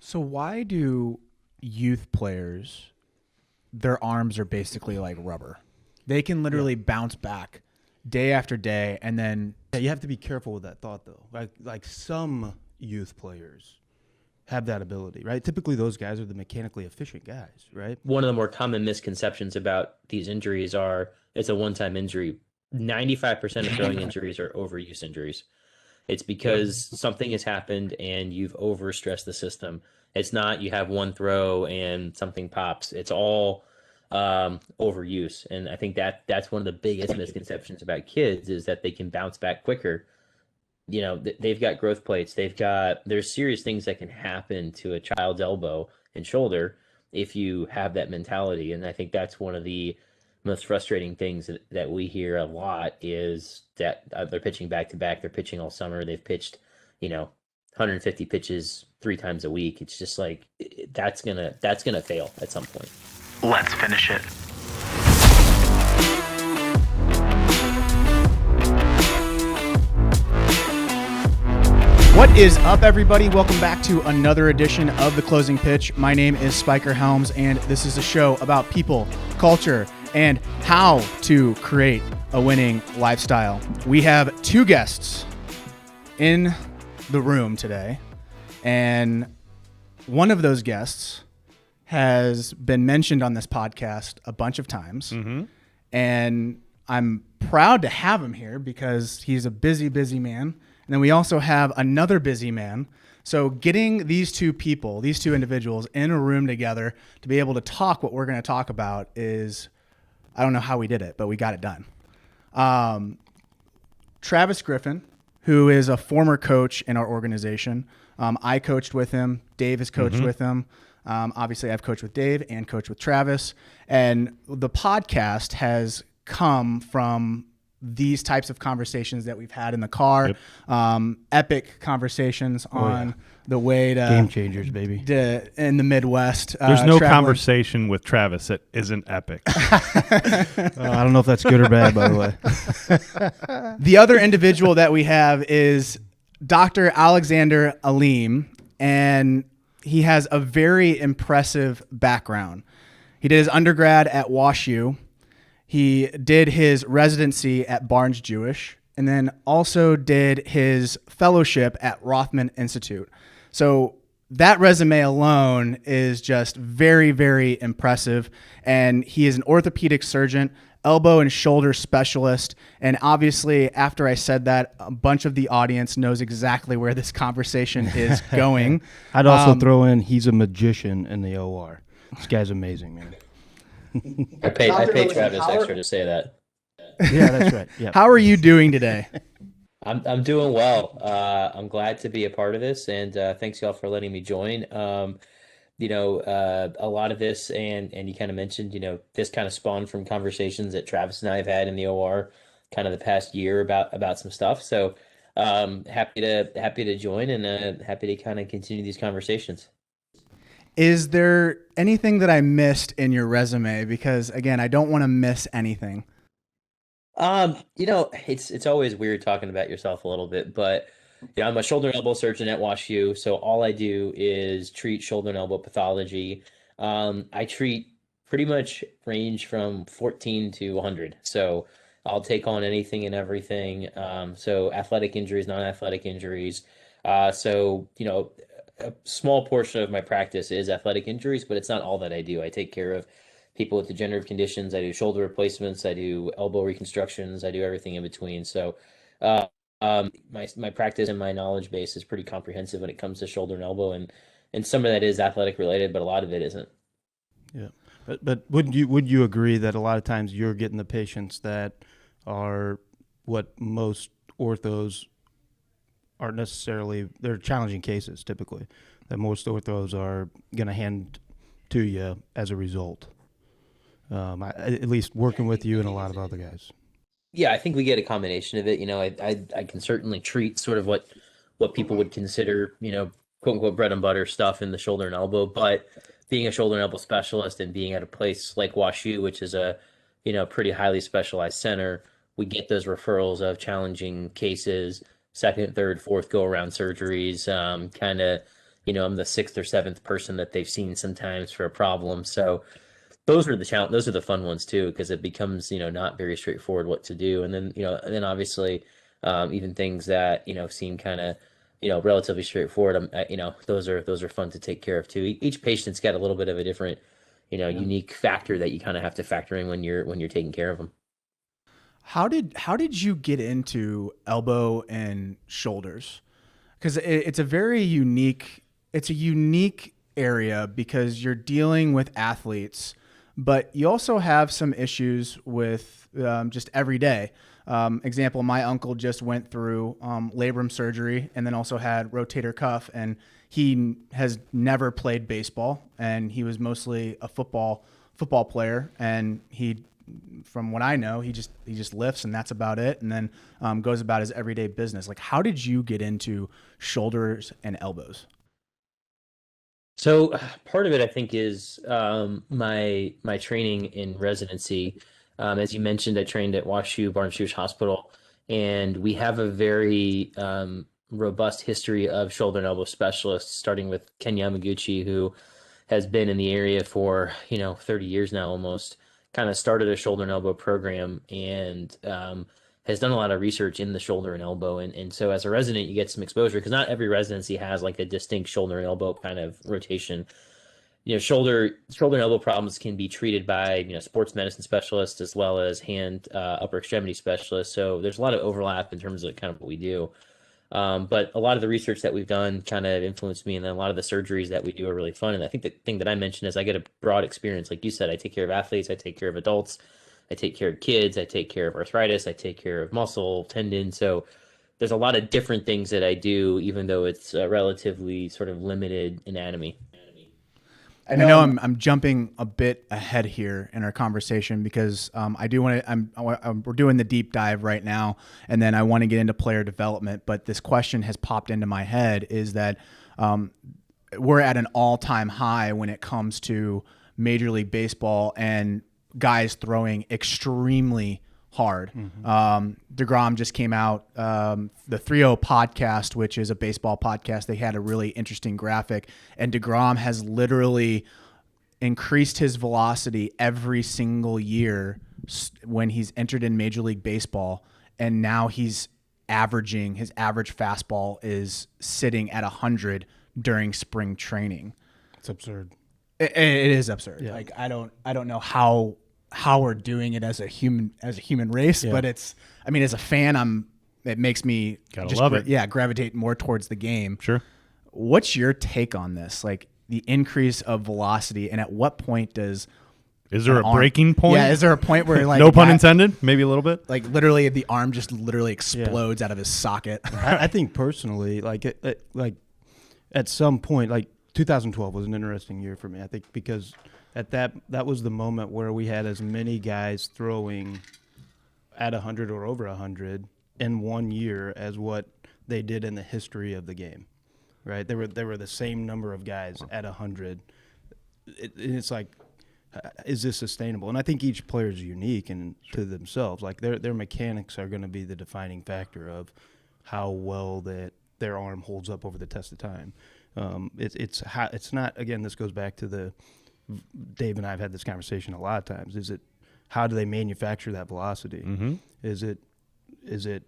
So why do youth players, their arms are basically like rubber? They can literally bounce back day after day, and then Yeah, you have to be careful with that thought, though. Like some youth players have that ability, right? Typically, those guys are the mechanically efficient guys, right? One of the more common misconceptions about these injuries are it's a one-time injury. 95% of throwing injuries are overuse injuries. It's because something has happened and you've overstressed the system. It's not you have one throw and something pops. It's all overuse. And I think that's one of the biggest misconceptions about kids is that they can bounce back quicker. They've got growth plates. There's serious things that can happen to a child's elbow and shoulder if you have that mentality. And I think that's one of the most frustrating things that we hear a lot is that they're pitching back to back. They're pitching all summer. They've pitched, 150 pitches 3 times a week. It's just like that's gonna fail at some point. Let's finish it. What is up, everybody? Welcome back to another edition of The Closing Pitch. My name is Spiker Helms, and this is a show about people, culture, and how to create a winning lifestyle. We have two guests in the room today, and one of those guests has been mentioned on this podcast a bunch of times, and I'm proud to have him here because he's a busy, busy man. And then we also have another busy man. So getting these two people, these two individuals in a room together to be able to talk what we're going to talk about is, I don't know how we did it, but we got it done. Travis Griffin, who is a former coach in our organization. I coached with him. Dave has coached with him. Obviously, I've coached with Dave and coached with Travis. And the podcast has come from these types of conversations that we've had in the car, epic conversations on the way to Game changers, baby. In the Midwest. There's no traveling. conversation with Travis that isn't epic. I don't know if that's good or bad, by the way. The other individual that we have is Dr. Alexander Aleem, and he has a very impressive background. He did his undergrad at WashU. He did his residency at Barnes Jewish, and then also did his fellowship at Rothman Institute. So that resume alone is just very, very impressive. And he is an orthopedic surgeon, elbow and shoulder specialist. And obviously, after I said that, a bunch of the audience knows exactly where this conversation is going. I'd also throw in he's a magician in the OR. This guy's amazing, man. I pay Travis extra to say that. Yeah, that's right. Yeah. How are you doing today? I'm doing well. I'm glad to be a part of this, and thanks y'all for letting me join. A lot of this, and you kind of mentioned, this kind of spawned from conversations that Travis and I have had in the OR, kind of the past year about some stuff. So happy to join, and happy to kind of continue these conversations. Is there anything that I missed in your resume? Because again, I don't want to miss anything. It's always weird talking about yourself a little bit, but I'm a shoulder and elbow surgeon at WashU, so all I do is treat shoulder and elbow pathology. I treat pretty much range from 14 to 100, so I'll take on anything and everything. So athletic injuries, non-athletic injuries. A small portion of my practice is athletic injuries, but it's not all that I do. I take care of people with degenerative conditions. I do shoulder replacements. I do elbow reconstructions. I do everything in between. So my practice and my knowledge base is pretty comprehensive when it comes to shoulder and elbow, and some of that is athletic related, but a lot of it isn't. Yeah, but would you agree that a lot of times you're getting the patients that are what most orthos aren't necessarily, they're challenging cases typically, that most orthos are going to hand to you as a result. At least working with you and a lot of other guys. Yeah, I think we get a combination of it. I can certainly treat sort of what people would consider, quote unquote bread and butter stuff in the shoulder and elbow, but being a shoulder and elbow specialist and being at a place like WashU, which is a, pretty highly specialized center, we get those referrals of challenging cases, second, third, fourth go around surgeries, kind of I'm the sixth or seventh person that they've seen sometimes for a problem. So those are the challenge. Those are the fun ones too, because it becomes, not very straightforward what to do. And then, obviously, even things that, seem kind of, relatively straightforward. Those are fun to take care of too. Each patient's got a little bit of a different, unique factor that you kind of have to factor in when you're taking care of them. How did you get into elbow and shoulders? Because it's a unique area because you're dealing with athletes, but you also have some issues with just every day. Example, my uncle just went through labrum surgery and then also had rotator cuff, and he has never played baseball, and he was mostly a football player, and from what I know, he just lifts and that's about it, and then goes about his everyday business. Like, how did you get into shoulders and elbows? So part of it, I think, is my training in residency. As you mentioned, I trained at WashU Barnes Jewish Hospital, and we have a very robust history of shoulder and elbow specialists, starting with Ken Yamaguchi, who has been in the area for 30 years now almost. Kind of started a shoulder and elbow program, and has done a lot of research in the shoulder and elbow. And so as a resident, you get some exposure, because not every residency has like a distinct shoulder and elbow kind of rotation. Shoulder and elbow problems can be treated by, sports medicine specialists as well as hand, upper extremity specialists. So there's a lot of overlap in terms of kind of what we do. But a lot of the research that we've done kind of influenced me, and then a lot of the surgeries that we do are really fun. And I think the thing that I mentioned is I get a broad experience. Like you said, I take care of athletes, I take care of adults, I take care of kids, I take care of arthritis, I take care of muscle, tendon. So there's a lot of different things that I do, even though it's a relatively sort of limited anatomy. I know I'm jumping a bit ahead here in our conversation because I do want to. We're doing the deep dive right now, and then I want to get into player development. But this question has popped into my head: is that we're at an all-time high when it comes to Major League Baseball and guys throwing extremely hard. DeGrom just came out, the 3-0 podcast, which is a baseball podcast. They had a really interesting graphic, and DeGrom has literally increased his velocity every single year when he's entered in Major League Baseball. And now his average fastball is sitting at 100 during spring training. It's absurd. It is absurd. Yeah. Like, I don't know how we're doing it as a human race, but as a fan, it makes me gravitate more towards the game. Sure. What's your take on this? Like, the increase of velocity, and at what point is there a breaking point? Yeah, is there a point where, like, no pun intended, maybe a little bit? Like, literally the arm just literally explodes out of his socket. I think personally, like at some point, like 2012 was an interesting year for me. I think because at that was the moment where we had as many guys throwing at 100 or over 100 in 1 year as what they did in the history of the game, right? There were the same number of guys at 100. It's like, is this sustainable? And I think each player is unique and to themselves. Like, their mechanics are going to be the defining factor of how well that their arm holds up over the test of time. It's not, again, this goes back to Dave and I have had this conversation a lot of times. Is it, how do they manufacture that velocity? Mm-hmm. Is it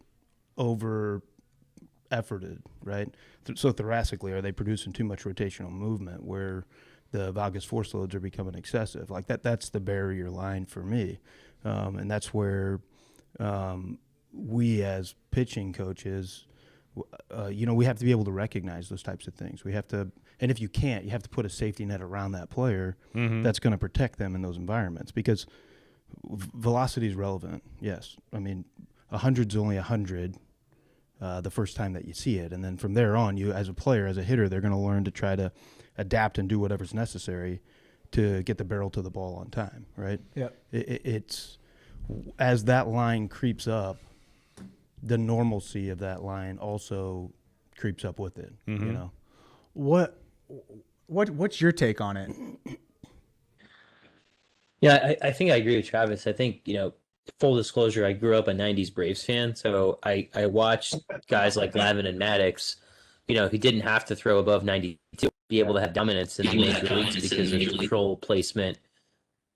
over efforted, right? So thoracically, are they producing too much rotational movement where the valgus force loads are becoming excessive? Like that's the barrier line for me. And that's where we as pitching coaches, we have to be able to recognize those types of things. We have to, and if you can't, you have to put a safety net around that player that's going to protect them in those environments, because velocity is relevant. Yes. I mean, 100's only 100 the first time that you see it. And then from there on, you as a player, as a hitter, they're going to learn to try to adapt and do whatever's necessary to get the barrel to the ball on time, right? Yeah. It's as that line creeps up, the normalcy of that line also creeps up with it. What's your take on it? Yeah, I think I agree with Travis. I think, full disclosure, I grew up a 90s Braves fan, so I watched guys like Lavin and Maddox, who didn't have to throw above 92. be able to have dominance in the major leagues because of control placement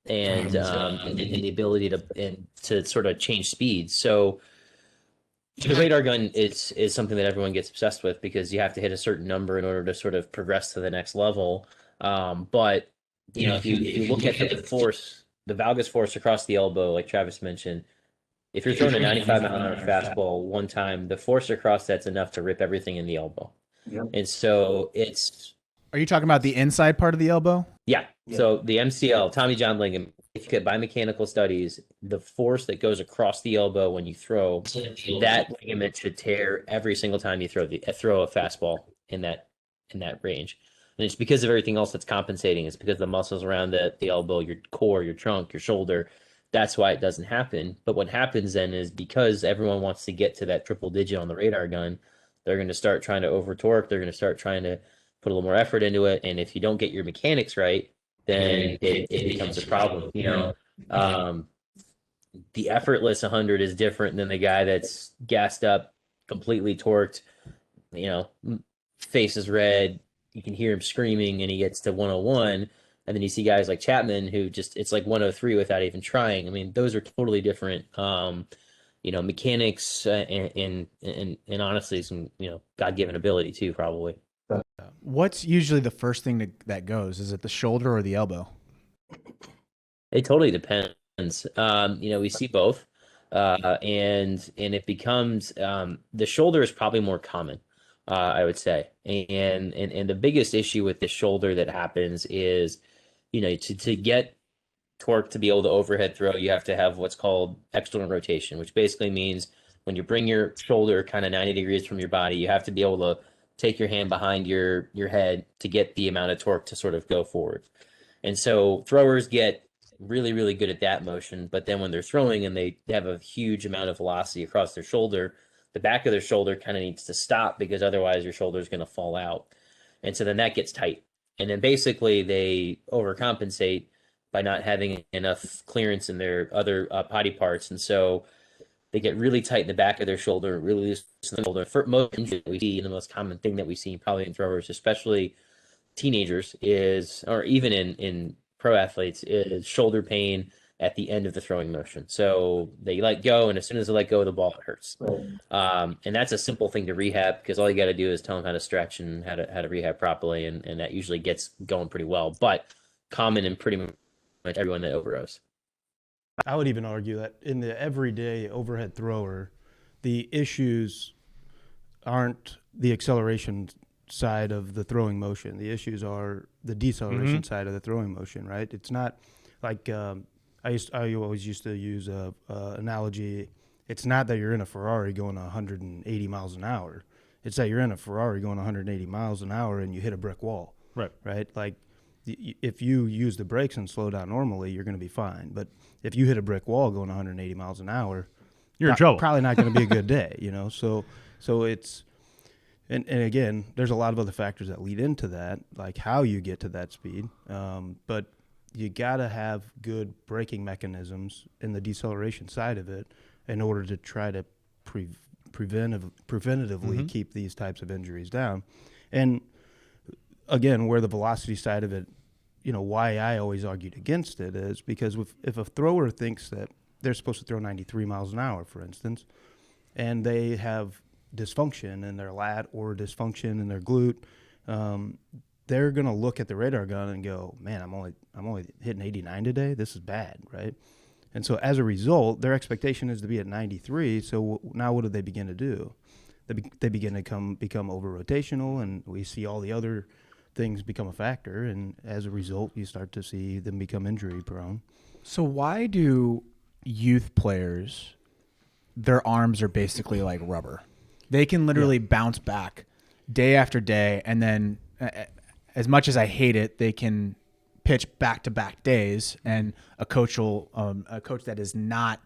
and the ability to sort of change speeds. So the radar gun is something that everyone gets obsessed with because you have to hit a certain number in order to sort of progress to the next level. But if you look at the force, the valgus force across the elbow, like Travis mentioned, if you're throwing a 95-mile-an-hour fastball one time, the force across that's enough to rip everything in the elbow. Yep. And so Are you talking about the inside part of the elbow? Yeah. So the MCL, Tommy John ligament, if you get biomechanical studies, the force that goes across the elbow when you throw, that ligament should tear every single time you throw a fastball in that range. And it's because of everything else that's compensating. It's because the muscles around the elbow, your core, your trunk, your shoulder. That's why it doesn't happen. But what happens then is because everyone wants to get to that triple digit on the radar gun, they're going to start trying to over torque. They're going to start trying to put a little more effort into it. And if you don't get your mechanics right, then it becomes a problem. The effortless 100 is different than the guy that's gassed up, completely torqued, face is red. You can hear him screaming and he gets to 101. And then you see guys like Chapman who it's like 103 without even trying. I mean, those are totally different, mechanics and honestly some, God-given ability too, probably. What's usually the first thing that goes? Is it the shoulder or the elbow? It totally depends. We see both, and it becomes the shoulder is probably more common, I would say. And the biggest issue with the shoulder that happens is, to get torque to be able to overhead throw, you have to have what's called external rotation, which basically means when you bring your shoulder kind of 90 degrees from your body, you have to be able to take your hand behind your head to get the amount of torque to sort of go forward. And so throwers get really, really good at that motion. But then when they're throwing and they have a huge amount of velocity across their shoulder, the back of their shoulder kind of needs to stop because otherwise your shoulder is going to fall out. And so then that gets tight. And then basically they overcompensate by not having enough clearance in their other body parts. And so they get really tight in the back of their shoulder, really loose in the shoulder. For most injuries we see, and the most common thing that we see probably in throwers, especially teenagers, or even in pro athletes, is shoulder pain at the end of the throwing motion. So they let go, and as soon as they let go of the ball, it hurts. And that's a simple thing to rehab because all you got to do is tell them how to stretch and how to rehab properly, and that usually gets going pretty well. But common in pretty much everyone that overrows. I would even argue that in the everyday overhead thrower, the issues aren't the acceleration side of the throwing motion. The issues are the deceleration side of the throwing motion, right? It's not like I always used to use a analogy. It's not that you're in a Ferrari going 180 miles an hour. It's that you're in a Ferrari going 180 miles an hour and you hit a brick wall. Right? Like if you use the brakes and slow down normally, you're going to be fine. But if you hit a brick wall going 180 miles an hour, you're in trouble. Probably not going to be a good day, So it's and again, there's a lot of other factors that lead into that, like how you get to that speed. But you got to have good braking mechanisms in the deceleration side of it in order to try to preventatively keep these types of injuries down. And again, where the velocity side of it, why I always argued against it is because if a thrower thinks that they're supposed to throw 93 miles an hour, for instance, and they have dysfunction in their lat or dysfunction in their glute, they're going to look at the radar gun and go, man, I'm only hitting 89 today. This is bad, right? And so as a result, their expectation is to be at 93. So now what do they begin to do? They begin to become over-rotational, and we see all the other things become a factor. And as a result, you start to see them become injury prone. So why do youth players, their arms are basically like rubber? They can literally bounce back day after day, and then as much as I hate it, they can pitch back-to-back days, and a coach that is not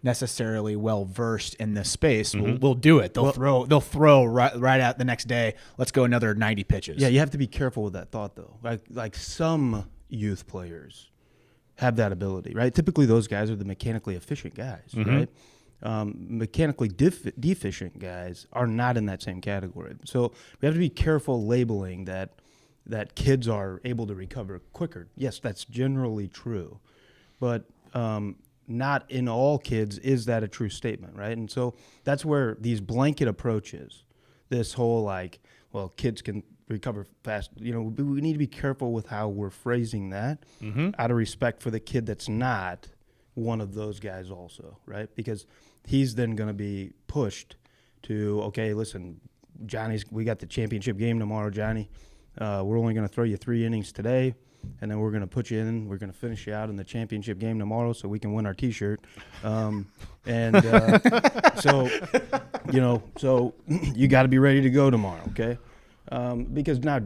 necessarily well versed in this space will do it. They'll throw right out the next day. Let's go another 90 pitches. Yeah, you have to be careful with that thought though. Like some youth players have that ability, right? Typically those guys are the mechanically efficient guys, right? Mechanically deficient guys are not in that same category. So we have to be careful labeling that that kids are able to recover quicker. Yes, that's generally true, but not in all kids is that a true statement, right? And so that's where these blanket approaches, this whole like, well, kids can recover fast. We need to be careful with how we're phrasing that out of respect for the kid that's not one of those guys also, right? Because he's then going to be pushed to, okay, listen, we got the championship game tomorrow, Johnny. We're only going to throw you 3 innings today, and then we're going to put you in. We're going to finish you out in the championship game tomorrow so we can win our T-shirt. So you got to be ready to go tomorrow, okay? Because now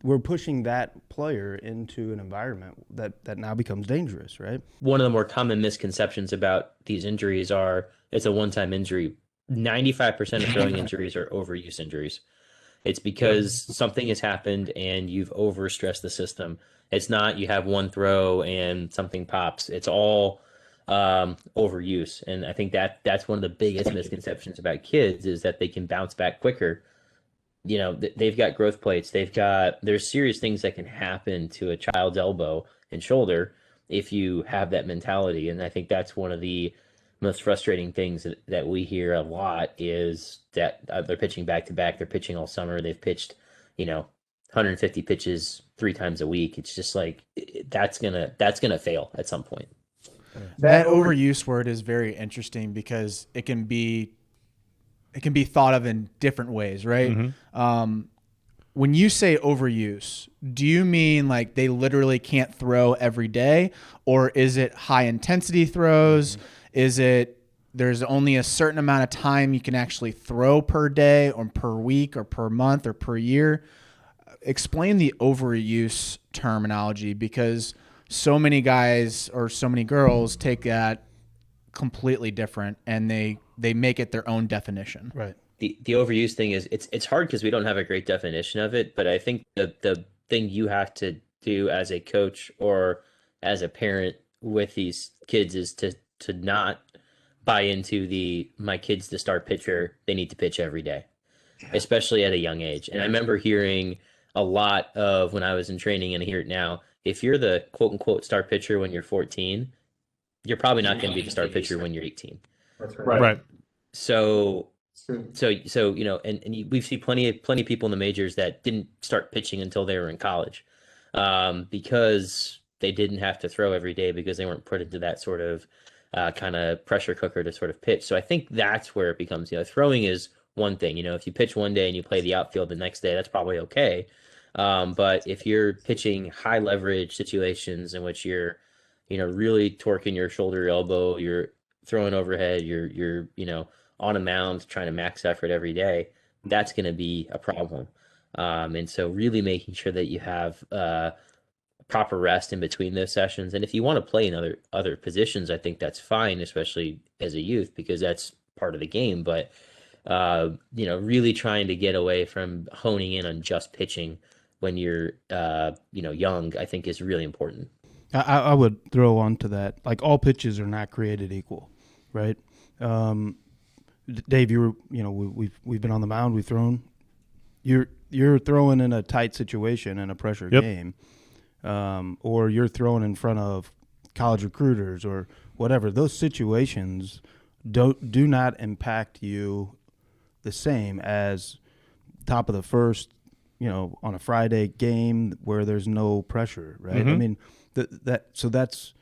we're pushing that player into an environment that now becomes dangerous, right? One of the more common misconceptions about these injuries are it's a one-time injury. 95% of throwing injuries are overuse injuries. It's because something has happened and you've overstressed the system. It's not you have one throw and something pops. It's all overuse. And I think that's one of the biggest misconceptions about kids is that they can bounce back quicker. They've got growth plates. There's serious things that can happen to a child's elbow and shoulder if you have that mentality. And I think that's one of the most frustrating things that we hear a lot is that they're pitching back to back. They're pitching all summer. They've pitched, 150 pitches 3 times a week. It's just like that's gonna fail at some point. That overuse word is very interesting because it can be thought of in different ways, right? Mm-hmm. When you say overuse, do you mean like they literally can't throw every day, or is it high intensity throws? Mm-hmm. Is it there's only a certain amount of time you can actually throw per day or per week or per month or per year? Explain the overuse terminology, because so many guys or so many girls take that completely different and they make it their own definition. Right. The overuse thing is it's hard because we don't have a great definition of it, but I think the thing you have to do as a coach or as a parent with these kids is to not buy into my kid's the star pitcher, they need to pitch every day, especially at a young age. And I remember hearing a lot of when I was in training, and I hear it now, if you're the quote unquote star pitcher when you're 14, you're probably not going to be the star pitcher when you're 18. That's right. So we've seen plenty of people in the majors that didn't start pitching until they were in college, because they didn't have to throw every day because they weren't put into that sort of kind of pressure cooker to sort of pitch. So I think that's where it becomes, throwing is one thing. If you pitch one day and you play the outfield the next day, that's probably okay. But if you're pitching high leverage situations in which you're, really torquing your shoulder, your elbow, you're throwing overhead, you're on a mound trying to max effort every day, that's going to be a problem. And so really making sure that you have proper rest in between those sessions. And if you want to play in other positions, I think that's fine, especially as a youth, because that's part of the game. But really trying to get away from honing in on just pitching when you're young, I think is really important. I would throw on to that, like all pitches are not created equal, right? Dave, we've been on the mound, we've thrown. You're throwing in a tight situation in a pressure game, or you're throwing in front of college recruiters or whatever. Those situations do not impact you the same as top of the first, on a Friday game where there's no pressure, right? Mm-hmm. I mean, that's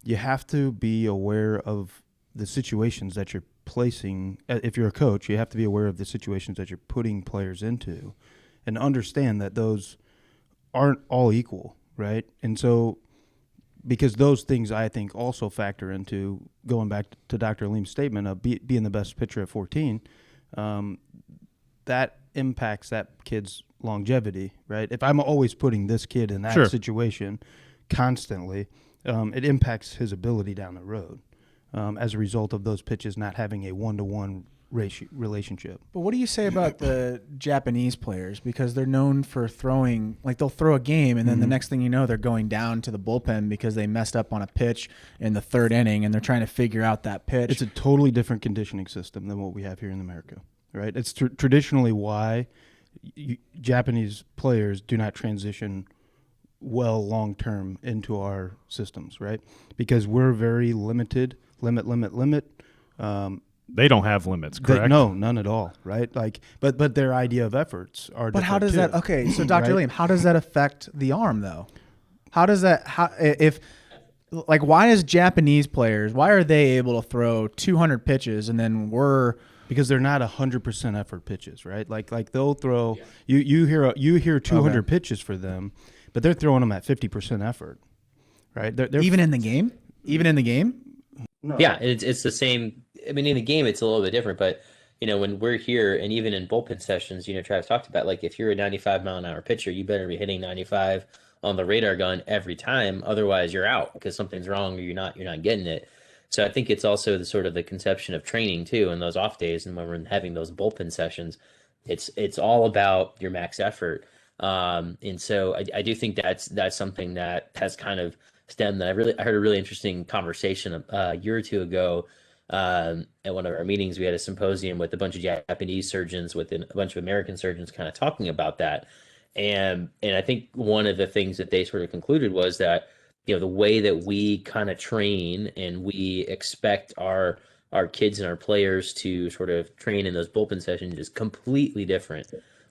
you have to be aware of the situations that you're placing. If you're a coach, you have to be aware of the situations that you're putting players into and understand that those aren't all equal, right? And so because those things I think also factor into, going back to Dr. Aleem's statement of being the best pitcher at 14, that impacts that kid's longevity, right? If I'm always putting this kid in that situation constantly, it impacts his ability down the road as a result of those pitches not having a one-to-one relationship. But what do you say about the Japanese players? Because they're known for throwing, like they'll throw a game and then the next thing you know, they're going down to the bullpen because they messed up on a pitch in the third inning and they're trying to figure out that pitch. It's a totally different conditioning system than what we have here in America, right? It's traditionally why Japanese players do not transition well long term into our systems, right? Because we're very limited, limit. They don't have limits, correct? No, none at all, right? Like, but their idea of efforts are. But how does too, that? Okay, so Dr. right? Aleem, how does that affect the arm though? How does that? Why is Japanese players? Why are they able to throw 200 pitches and then we're because they're not 100% effort pitches, right? Like they'll throw you hear 200 pitches for them, but they're throwing them at 50% effort, right? They're even in the game. Even in the game. No. Yeah, it's the same. I mean, in the game, it's a little bit different, but when we're here and even in bullpen sessions, Travis talked about, like, if you're a 95-mile-an-hour pitcher, you better be hitting 95 on the radar gun every time. Otherwise, you're out because something's wrong or you're not getting it. So I think it's also the sort of the conception of training too, and those off days, and when we're having those bullpen sessions, it's all about your max effort. And so I do think that's something that has kind of stemmed. I heard a really interesting conversation a year or two ago. At one of our meetings, we had a symposium with a bunch of Japanese surgeons, with a bunch of American surgeons, kind of talking about that. And I think one of the things that they sort of concluded was that, the way that we kind of train and we expect our kids and our players to sort of train in those bullpen sessions is completely different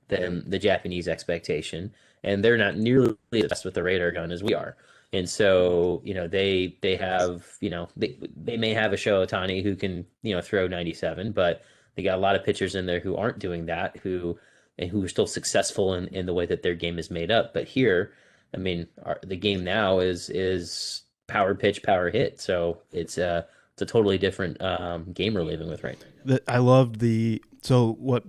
than the Japanese expectation. And they're not nearly as obsessed with the radar gun as we are. And so, they have, they may have a Shohei Ohtani who can, throw 97, but they got a lot of pitchers in there who aren't doing that, who are still successful in the way that their game is made up. But here, I mean, the game now is power pitch, power hit. So it's a totally different game we're living with right now. I love so what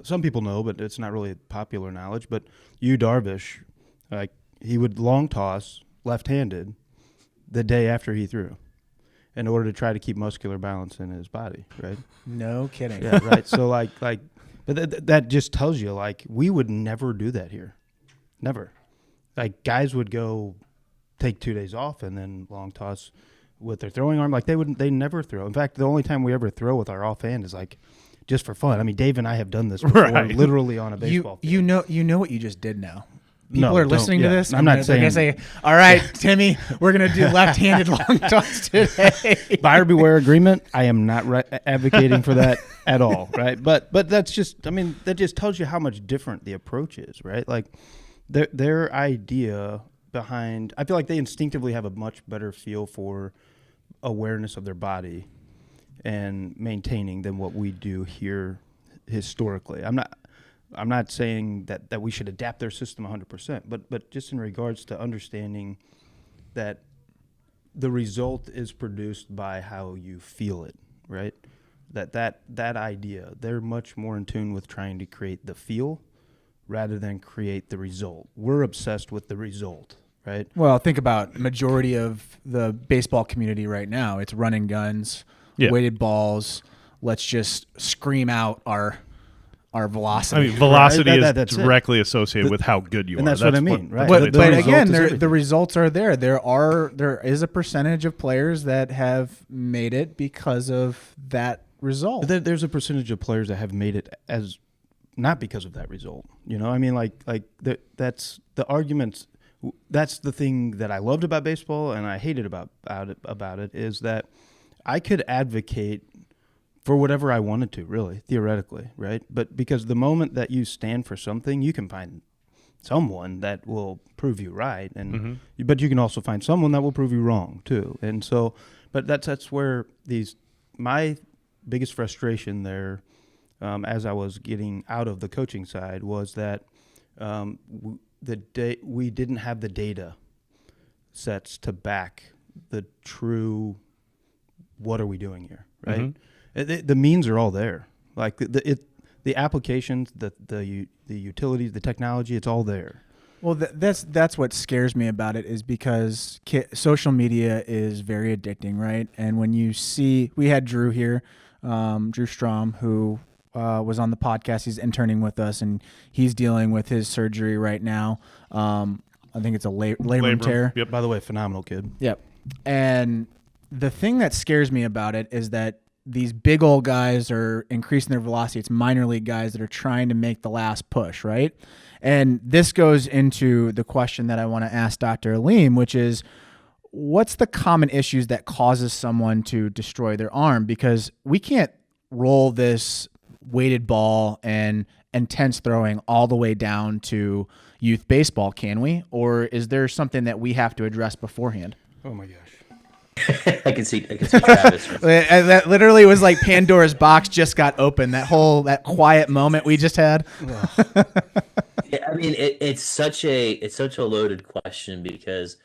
some people know, but it's not really popular knowledge, but Darvish, like, he would long toss left-handed the day after he threw in order to try to keep muscular balance in his body, right? No kidding. Yeah, right. So but that just tells you, like, we would never do that here. Never. Like, guys would go take 2 days off and then long toss with their throwing arm. Like, they never throw. In fact, the only time we ever throw with our offhand is, like, just for fun. I mean, Dave and I have done this before, literally on a baseball field. You know what you just did now. People are listening to this. I'm not saying. They're going to say, all right, Timmy, we're going to do left-handed long toss today. Buyer beware agreement. I am not advocating for that at all, right? But that's just, I mean, that just tells you how much different the approach is, right? Like, their idea behind, I feel like they instinctively have a much better feel for awareness of their body and maintaining than what we do here historically. I'm not saying that we should adapt their system 100%, but just in regards to understanding that the result is produced by how you feel it, right? That idea, they're much more in tune with trying to create the feel rather than create the result. We're obsessed with the result, right? Well, think about majority of the baseball community right now. It's running guns, weighted balls. Let's just scream out our velocity. I mean, velocity is that's directly associated with how good you are. And that's what I mean, right? But again, the the results are there. There is a percentage of players that have made it because of that result. There's a percentage of players that have made it as not because of that result. I mean, that's the arguments. That's the thing that I loved about baseball and I hated about it is that I could advocate for whatever I wanted to, really, theoretically, right? But because the moment that you stand for something, you can find someone that will prove you right, and but you can also find someone that will prove you wrong too. And so, but that's where my biggest frustration there, as I was getting out of the coaching side, was that we didn't have the data sets to back the true what are we doing here, right? Mm-hmm. The means are all there. Like the applications, the utilities, the technology, it's all there. Well, that's what scares me about it is because social media is very addicting, right? And when you see, we had Drew here, Drew Strom, who was on the podcast. He's interning with us, and he's dealing with his surgery right now. I think it's a labrum tear. Yep. By the way, phenomenal kid. Yep. And the thing that scares me about it is that these big old guys are increasing their velocity. It's minor league guys that are trying to make the last push, right? And this goes into the question that I want to ask Dr. Aleem, which is, what's the common issues that causes someone to destroy their arm? Because we can't roll this weighted ball and intense throwing all the way down to youth baseball, can we? Or is there something that we have to address beforehand? Oh my gosh. I can see Travis. That literally was like Pandora's box just got open. That quiet moment we just had. Yeah, I mean, it's such a loaded question because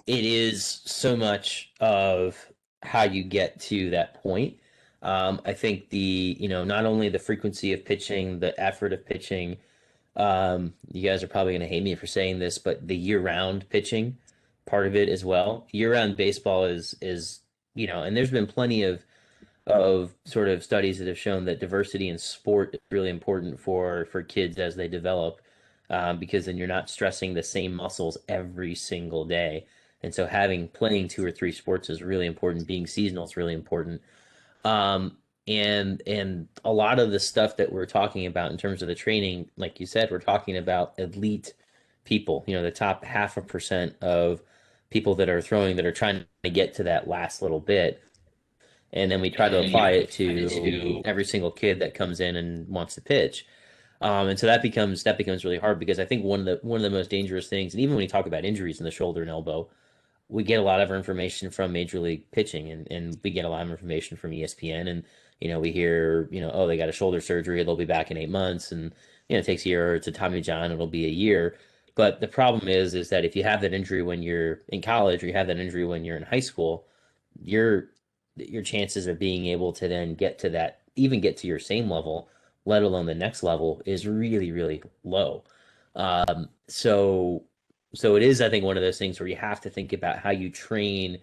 it is so much of how you get to that point. I think not only the frequency of pitching, the effort of pitching. You guys are probably going to hate me for saying this, but the year-round pitching part of it as well. Year-round baseball is and there's been plenty of sort of studies that have shown that diversity in sport is really important for kids as they develop, because then you're not stressing the same muscles every single day. And so playing 2 or 3 sports is really important. Being seasonal is really important. And a lot of the stuff that we're talking about in terms of the training, like you said, we're talking about elite people, the top 0.5% of people that are throwing, that are trying to get to that last little bit. And then we try to apply it to every single kid that comes in and wants to pitch. And so that becomes really hard, because I think one of the most dangerous things, and even when you talk about injuries in the shoulder and elbow, we get a lot of our information from Major League Pitching, and we get a lot of information from ESPN, and we hear oh, they got a shoulder surgery, they'll be back in 8 months, and it takes a year, or it's a Tommy John, it'll be a year. But the problem is that if you have that injury when you're in college, or you have that injury when you're in high school, your chances of being able to then get to that, even get to your same level, let alone the next level, is really, really low. So it is, I think, one of those things where you have to think about how you train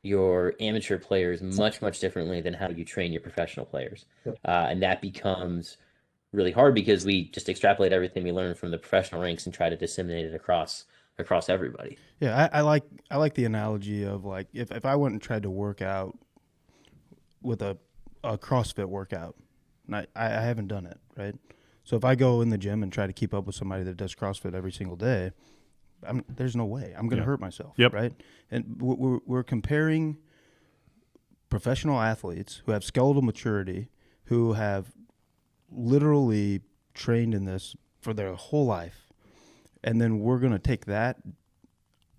your amateur players much, much differently than how you train your professional players. And that becomes really hard, because we just extrapolate everything we learn from the professional ranks and try to disseminate it across everybody. Yeah, I like the analogy of, like, if I went and tried to work out with a CrossFit workout, and I haven't done it, right? So if I go in the gym and try to keep up with somebody that does CrossFit every single day, there's no way. I'm going to hurt myself, right? And we're comparing professional athletes who have skeletal maturity, who have literally trained in this for their whole life, and then we're going to take that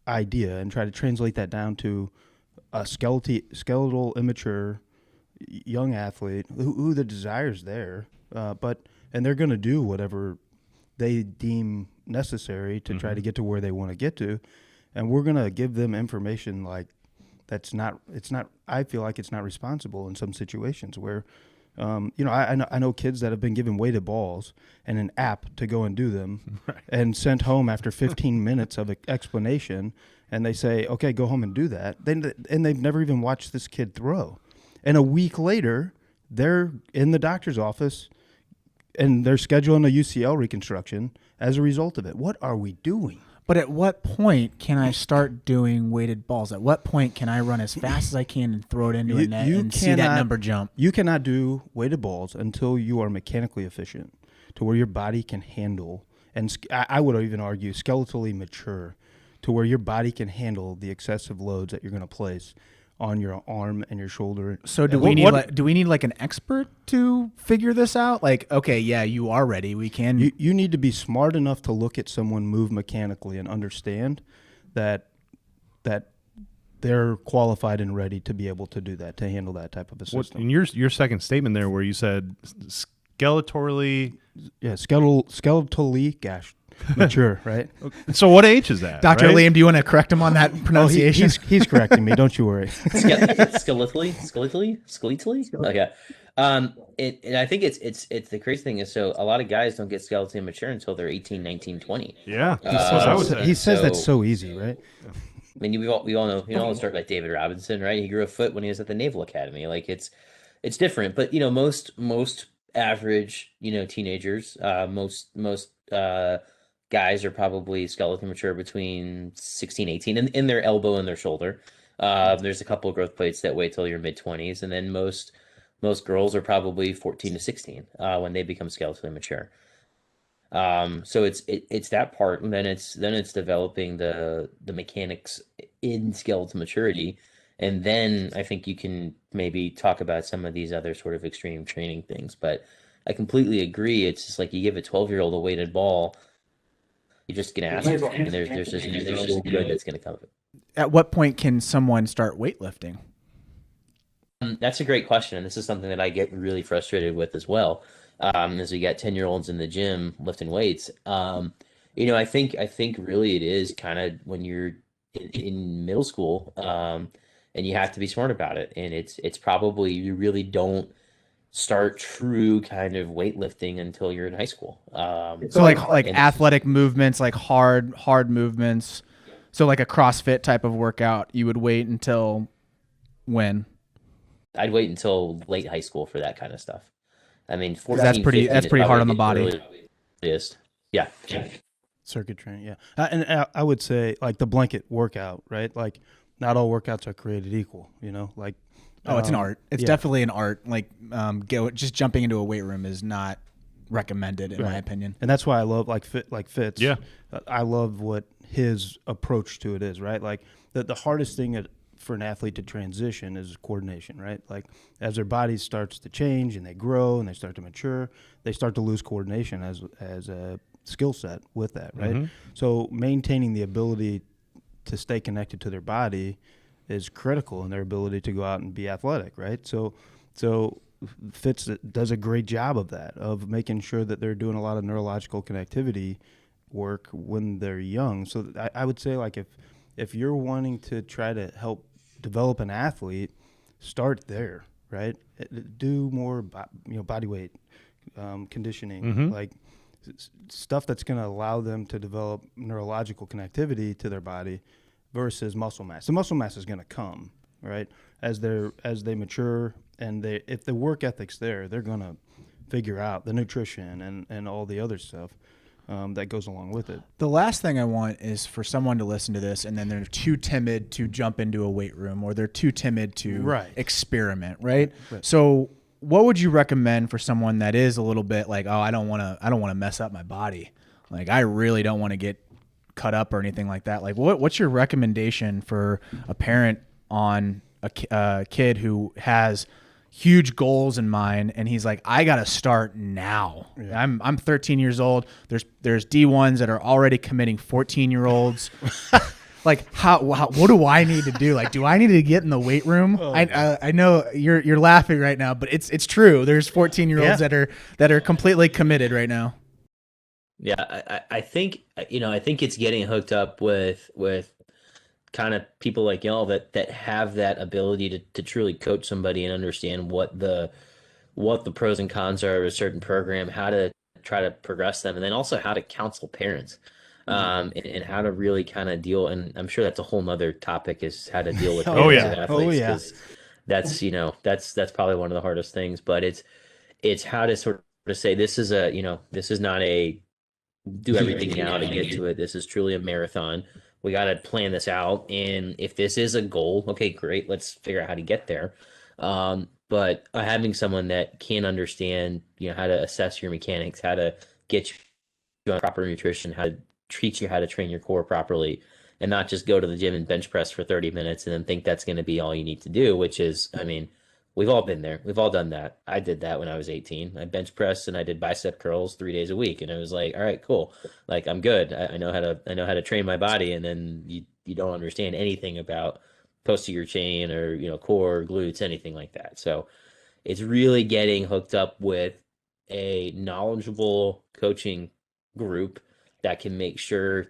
idea and try to translate that down to a skeletal immature young athlete who the desire's there, and they're going to do whatever they deem necessary to try to get to where they want to get to, and we're going to give them information like I feel like it's not responsible in some situations where I know kids that have been given weighted balls and an app to go and do them, and sent home after 15 minutes of explanation, and they say, okay, go home and do that. And they've never even watched this kid throw. And a week later, they're in the doctor's office and they're scheduling a UCL reconstruction as a result of it. What are we doing? But at what point can I start doing weighted balls? At what point can I run as fast as I can and throw it into a net and see that number jump? You cannot do weighted balls until you are mechanically efficient to where your body can handle, and I would even argue skeletally mature to where your body can handle the excessive loads that you're going to place on your arm and your shoulder. So do we need like an expert to figure this out? Like, okay, yeah, you are ready. We can. You need to be smart enough to look at someone move mechanically and understand that they're qualified and ready to be able to do that, to handle that type of a system. In your second statement there, where you said skeletally, skeletally, gosh, mature, right? So what age is that? Dr. Right? Liam, do you want to correct him on that pronunciation? He's correcting me. Don't you worry. Skeletally. Okay. And I think it's the crazy thing is, so a lot of guys don't get skeletally mature until they're 18, 19, 20. Yeah. He says that's so easy, right? I mean, we all know, let's start like David Robinson, right? He grew a foot when he was at the Naval Academy. Like it's different, but most average, teenagers, most guys are probably skeleton mature between 16, 18 in their elbow and their shoulder. There's a couple of growth plates that wait till your mid 20s, and then most Most girls are probably 14 to 16 when they become skeletally mature. So it's that part, and then it's developing the mechanics in skeletal maturity, and then I think you can maybe talk about some of these other sort of extreme training things. But I completely agree. It's just like you give a 12-year-old a weighted ball, you're just gonna ask, and there's just good that's gonna come of it. At what point can someone start weightlifting? That's a great question, and this is something that I get really frustrated with as well. As we got 10-year-olds in the gym lifting weights. I think really it is kind of when you're in middle school, and you have to be smart about it. And it's probably you really don't start true kind of weightlifting until you're in high school. So like And athletic movements, like hard movements. So like a CrossFit type of workout, you would wait until when? I'd wait until late high school for that kind of stuff. I mean, 'Cause that's 14, pretty 15 that's is pretty hard probably on the the body. earliest. Yeah. Circuit training, yeah. And I would say like the blanket workout, right? Like not all workouts are created equal, you know. Like Oh, it's an art. It's yeah. definitely an art. Like just jumping into a weight room is not recommended in my Right. opinion. And that's why I love like Fitz. Yeah. I love what his approach to it is, right? Like the hardest thing for an athlete to transition is coordination, right? Like as their body starts to change and they grow and they start to mature, they start to lose coordination as a skill set with that, right? Mm-hmm. So maintaining the ability to stay connected to their body is critical in their ability to go out and be athletic, right? So Fitz does a great job of that, of making sure that they're doing a lot of neurological connectivity work when they're young. So I would say like if you're wanting to try to help develop an athlete, start there, right? Do more body weight conditioning, Mm-hmm. like stuff that's going to allow them to develop neurological connectivity to their body versus muscle mass. The muscle mass is going to come, right, as they mature, and if the work ethic's there, they're going to figure out the nutrition and all the other stuff that goes along with it. The last thing I want is for someone to listen to this and then they're too timid to jump into a weight room, or they're too timid to Right. experiment, right? Right. So what would you recommend for someone that is a little bit like, oh, I don't want to mess up my body. Like I really don't want to get cut up or anything like that. Like what's your recommendation for a parent on a kid who has huge goals in mind and he's like, I got to start now. Yeah. I'm 13 years old. There's D1s that are already committing 14-year-olds. Like what do I need to do? Like, do I need to get in the weight room? I know you're laughing right now, but it's true. There's 14-year-olds that are completely committed right now. Yeah, I think I think it's getting hooked up with kind of people like y'all that have that ability to truly coach somebody and understand what the pros and cons are of a certain program, how to try to progress them, and then also how to counsel parents, and how to really kind of deal. And I'm sure that's a whole nother topic, is how to deal with Oh, parents yeah. of athletes, Oh, yeah. because that's probably one of the hardest things. But it's how to sort of say this is not a do everything now to get to it. This is truly a marathon. We got to plan this out. And if this is a goal, okay, great. Let's figure out how to get there. But having someone that can understand, how to assess your mechanics, how to get you on proper nutrition, how to treat you, how to train your core properly, and not just go to the gym and bench press for 30 minutes and then think that's going to be all you need to do, which is, I mean, we've all been there. We've all done that. I did that when I was 18. I bench pressed and I did bicep curls 3 days a week, and it was like, all right, cool. Like I'm good. I know how to train my body, and then you don't understand anything about posterior chain or core, glutes, anything like that. So it's really getting hooked up with a knowledgeable coaching group that can make sure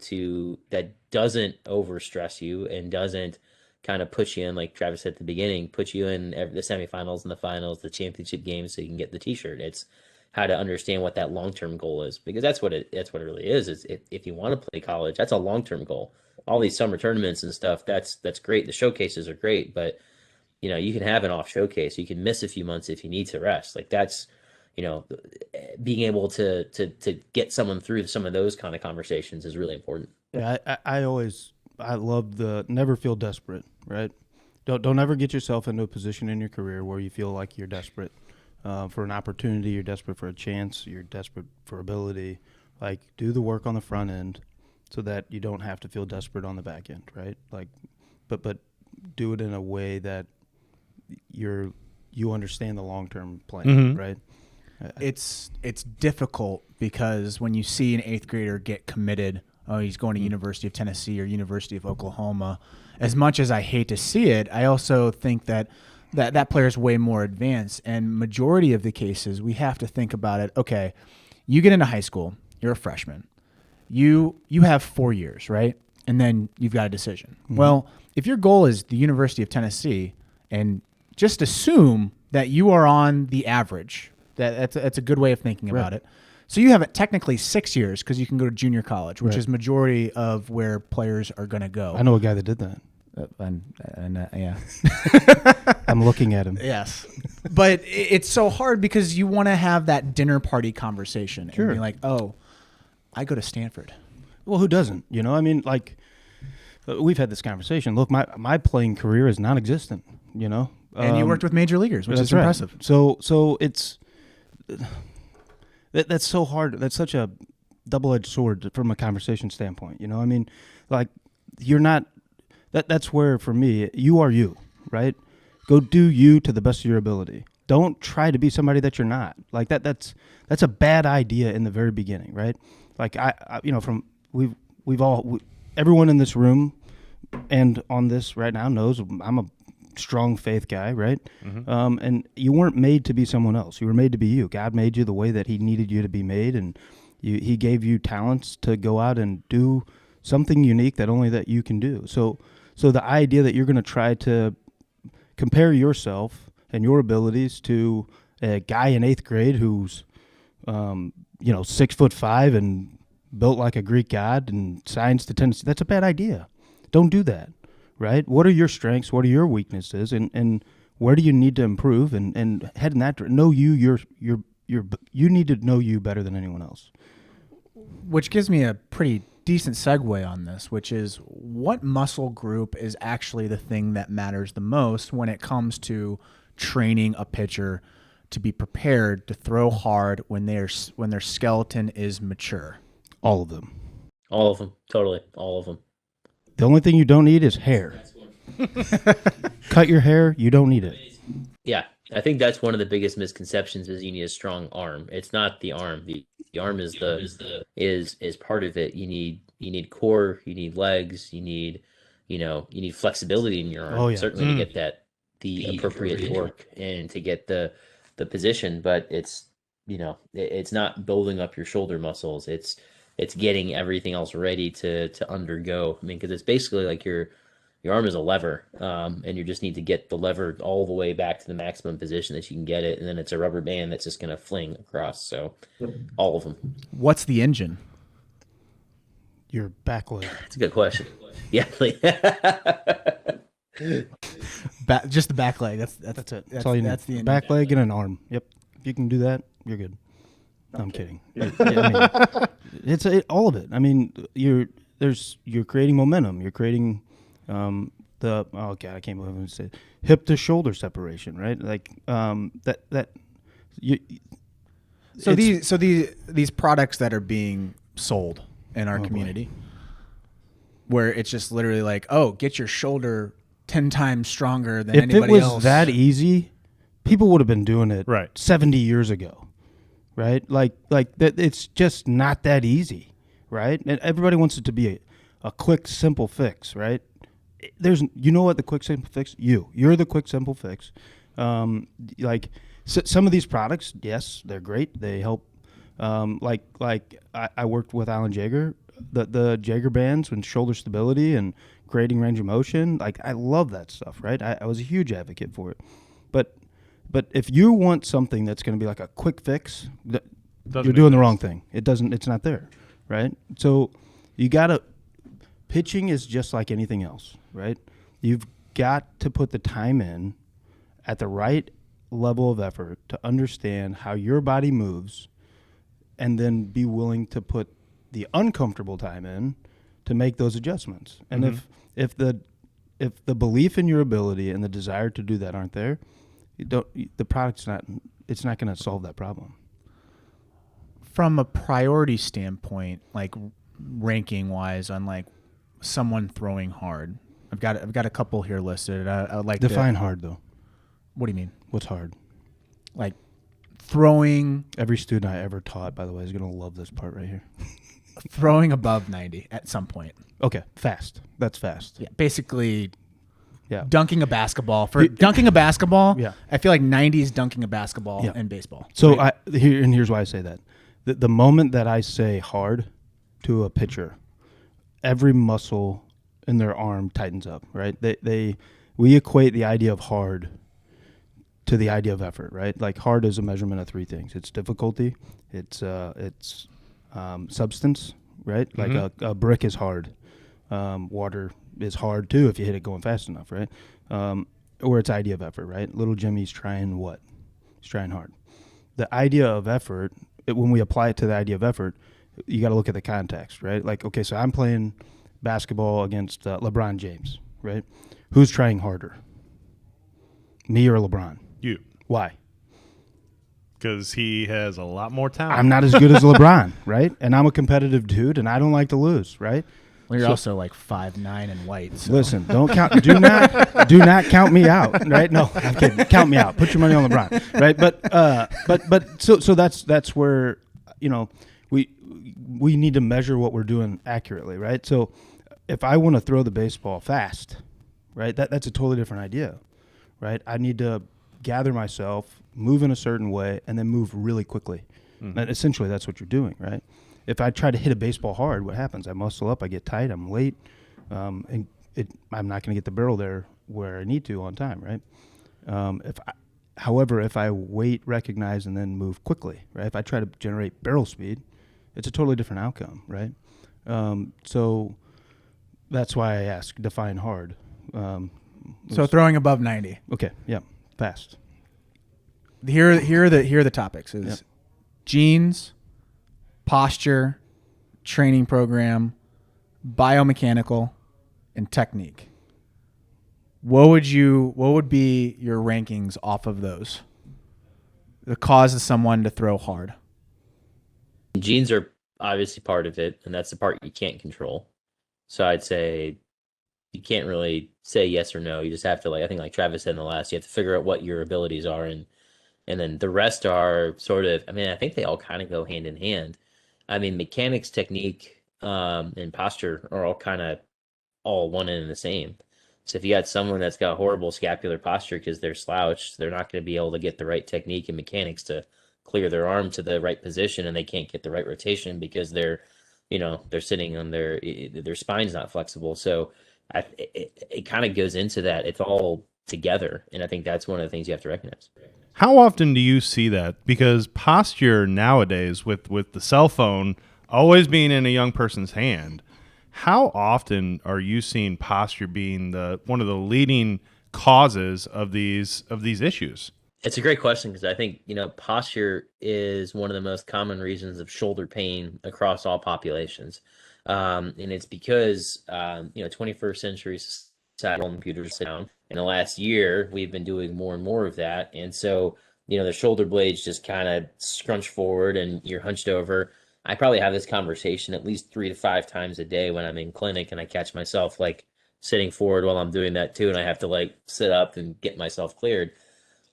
that doesn't overstress you and doesn't kind of put you in, like Travis said at the beginning, put you in the semifinals and the finals, the championship games, so you can get the t-shirt. It's how to understand what that long-term goal is, because that's what it really is if you want to play college, that's a long-term goal. All these summer tournaments and stuff, that's great. The showcases are great, but you can have an off showcase. You can miss a few months if you need to rest. Like that's, being able to get someone through some of those kind of conversations is really important. Yeah, I love the never feel desperate, right? Don't ever get yourself into a position in your career where you feel like you're desperate for an opportunity, you're desperate for a chance, you're desperate for ability. Like, do the work on the front end so that you don't have to feel desperate on the back end, right? Like, but do it in a way that you understand the long-term plan, right? It's difficult because when you see an 8th grader get committed, oh, he's going to University of Tennessee or University of Oklahoma, as much as I hate to see it, I also think that player is way more advanced. And majority of the cases, we have to think about it. Okay, you get into high school, you're a freshman. You have 4 years, right? And then you've got a decision. Well, if your goal is the University of Tennessee, and just assume that you are on the average, that's a good way of thinking about it. So you have technically 6 years because you can go to junior college, which is majority of where players are going to go. I know a guy that did that. Yeah. I'm looking at him. Yes. But it's so hard because you want to have that dinner party conversation and be like, oh, I go to Stanford. Well, who doesn't? You know, I mean, like, we've had this conversation. Look, my playing career is non-existent, you know. And you worked with major leaguers, which is impressive. Right. So it's that's so hard. That's such a double-edged sword from a conversation standpoint. You know, I mean, like, you're not. That's where, for me, you are you, right? Go do you to the best of your ability. Don't try to be somebody that you're not. Like that's a bad idea in the very beginning, right? Like I you know, everyone in this room and on this right now knows I'm a strong faith guy, right? And you weren't made to be someone else. You were made to be you. God made you the way that he needed you to be made, and he gave you talents to go out and do something unique that only that you can do. So the idea that you're going to try to compare yourself and your abilities to a guy in 8th grade who's 6'5" and built like a Greek god and signs to Tennessee, that's a bad idea. Don't do that. Right? What are your strengths? What are your weaknesses? And where do you need to improve? And head in that direction. Know you need to know you better than anyone else. Which gives me a pretty decent segue on this, which is what muscle group is actually the thing that matters the most when it comes to training a pitcher to be prepared to throw hard when their skeleton is mature? All of them. All of them. Totally. All of them. The only thing you don't need is hair. Cut your hair, you don't need it. Yeah, I think that's one of the biggest misconceptions is you need a strong arm. It's not the arm. The arm is is part of it. You need core, you need legs, you need flexibility in your arm, certainly to get the appropriate torque and to get the position, but it's not building up your shoulder muscles. It's getting everything else ready to undergo. I mean, because it's basically like your arm is a lever, and you just need to get the lever all the way back to the maximum position that you can get it, and then it's a rubber band that's just going to fling across. So, all of them. What's the engine? Your back leg. That's a good question. Yeah, just the back leg. That's it. That's all you need. That's the engine. Back leg and an arm. Yep. If you can do that, you're good. No, I'm kidding. It's all of it. I mean, you're creating momentum. You're creating I can't believe I said hip to shoulder separation, right? Like these products that are being sold in our community, where it's just literally like, oh, get your shoulder 10 times stronger than anybody else. If it was that easy, people would have been doing it 70 years ago. Right? Like that. It's just not that easy, right? And everybody wants it to be a quick, simple fix, right? You know what the quick, simple fix? You're the quick, simple fix. Some of these products, yes, they're great. They help. I worked with Alan Jaeger, the Jaeger bands and shoulder stability and creating range of motion. Like, I love that stuff, right? I was a huge advocate for it, But if you want something that's going to be like a quick fix, you're doing the wrong thing. It's not there, right? So you got to, pitching is just like anything else, right? You've got to put the time in at the right level of effort to understand how your body moves and then be willing to put the uncomfortable time in to make those adjustments. And if the if the belief in your ability and the desire to do that aren't there, the product's not. It's not going to solve that problem. From a priority standpoint, like ranking wise, on like someone throwing hard, I've got a couple here listed. I would like Define hard though. What do you mean? What's hard? Like throwing. Every student I ever taught, by the way, is going to love this part right here. Throwing above 90 at some point. Okay, fast. That's fast. Yeah, basically. Yeah. Dunking a basketball. Dunking a basketball, yeah. I feel like 90 is dunking a basketball in baseball. So right? here's why I say that. The moment that I say hard to a pitcher, every muscle in their arm tightens up, right? We equate the idea of hard to the idea of effort, right? Like hard is a measurement of three things. It's difficulty, it's substance, right? Mm-hmm. Like a brick is hard. Water is hard too if you hit it going fast enough, right? Or it's idea of effort, right? Little Jimmy's trying what? He's trying hard. The idea of effort, when we apply it to the idea of effort, you got to look at the context, right? Like, okay, so I'm playing basketball against LeBron James, right? Who's trying harder? Me or LeBron? You. Why? Because he has a lot more talent. I'm not as good as LeBron, right? And I'm a competitive dude, and I don't like to lose, right? Well, you're also like 5'9" and white. So. Listen, don't count. Do not count me out, right? No, I'm kidding. Count me out. Put your money on LeBron, right? But so that's where we need to measure what we're doing accurately, right? So if I want to throw the baseball fast, right, that's a totally different idea, right? I need to gather myself, move in a certain way, and then move really quickly. Mm-hmm. And essentially, that's what you're doing, right? If I try to hit a baseball hard, what happens? I muscle up, I get tight, I'm late, and I'm not going to get the barrel there where I need to on time, right? However, if I wait, recognize, and then move quickly, right? If I try to generate barrel speed, it's a totally different outcome, right? So that's why I ask, define hard. So throwing above 90. Okay, yeah, fast. Here are the topics: is genes, posture, training program, biomechanical, and technique. What would be your rankings off of those? The cause of someone to throw hard. Genes are obviously part of it, and that's the part you can't control. So I'd say you can't really say yes or no. You just have to, I think like Travis said in the last, you have to figure out what your abilities are, and then the rest are sort of, I think they all kind of go hand in hand. Mechanics, technique, and posture are all kind of all one and the same. So if you got someone that's got horrible scapular posture because they're slouched, they're not going to be able to get the right technique and mechanics to clear their arm to the right position, and they can't get the right rotation because they're sitting on their spine's not flexible. So it kind of goes into that. It's all together, and I think that's one of the things you have to recognize. How often do you see that? Because posture nowadays, with the cell phone always being in a young person's hand, how often are you seeing posture being one of the leading causes of these issues? It's a great question because I think posture is one of the most common reasons of shoulder pain across all populations, and it's because 21st century society computers sit down. In the last year, we've been doing more and more of that. And so, the shoulder blades just kind of scrunch forward and you're hunched over. I probably have this conversation at least 3 to 5 times a day when I'm in clinic, and I catch myself sitting forward while I'm doing that too. And I have to sit up and get myself cleared.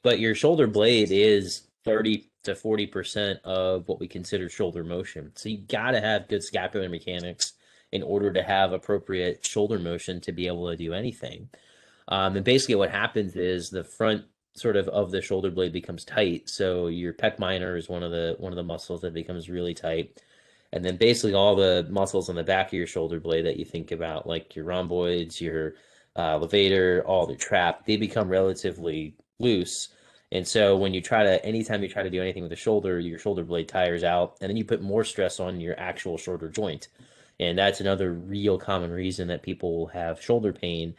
But your shoulder blade is 30 to 40% of what we consider shoulder motion. So you got to have good scapular mechanics in order to have appropriate shoulder motion to be able to do anything. And basically what happens is the front sort of the shoulder blade becomes tight. So your pec minor is one of the muscles that becomes really tight. And then basically all the muscles on the back of your shoulder blade that you think about, like your rhomboids, your levator, all the trap, they become relatively loose. And so anytime you try to do anything with the shoulder, your shoulder blade tires out, and then you put more stress on your actual shoulder joint. And that's another real common reason that people will have shoulder pain,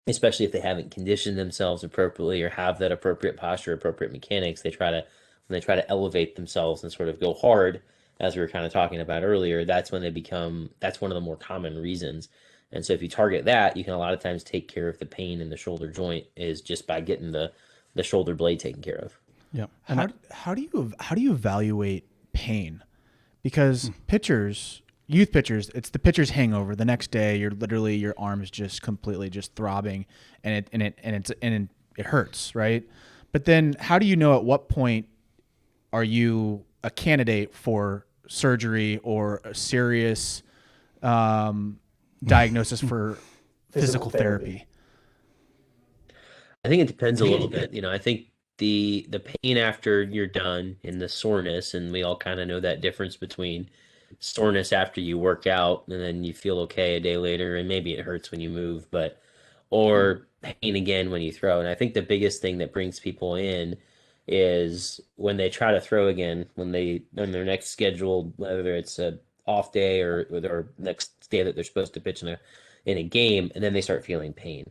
especially if they haven't conditioned themselves appropriately or have that appropriate posture, appropriate mechanics. When they try to elevate themselves and sort of go hard, as we were kind of talking about earlier, that's one of the more common reasons. And so if you target that, you can a lot of times take care of the pain in the shoulder joint is just by getting the shoulder blade taken care of. Yeah. How do you evaluate pain? Because pitchers, youth pitchers, it's the pitcher's hangover. The next day, your arm is just completely just throbbing, and it hurts, right? But then, how do you know at what point are you a candidate for surgery or a serious diagnosis for physical therapy? I think it depends a little bit. I think the pain after you're done and the soreness, and we all kind of know that difference between soreness after you work out and then you feel okay a day later, and maybe it hurts when you move, or pain again when you throw. And I think the biggest thing that brings people in is when they try to throw again, on their next scheduled, whether it's a off day or next day that they're supposed to pitch in a game, and then they start feeling pain.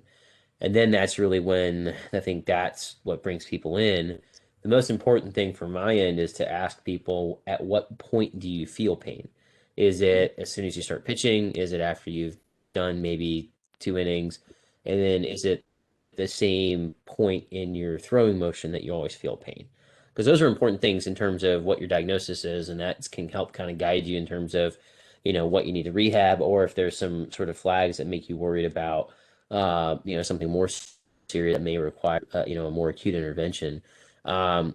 And then that's really when I think that's what brings people in. The most important thing from my end is to ask people, at what point do you feel pain? Is it as soon as you start pitching? Is it after you've done maybe 2 innings? And then is it the same point in your throwing motion that you always feel pain? Because those are important things in terms of what your diagnosis is, and that can help kind of guide you in terms of, what you need to rehab, or if there's some sort of flags that make you worried about, something more serious that may require, a more acute intervention. And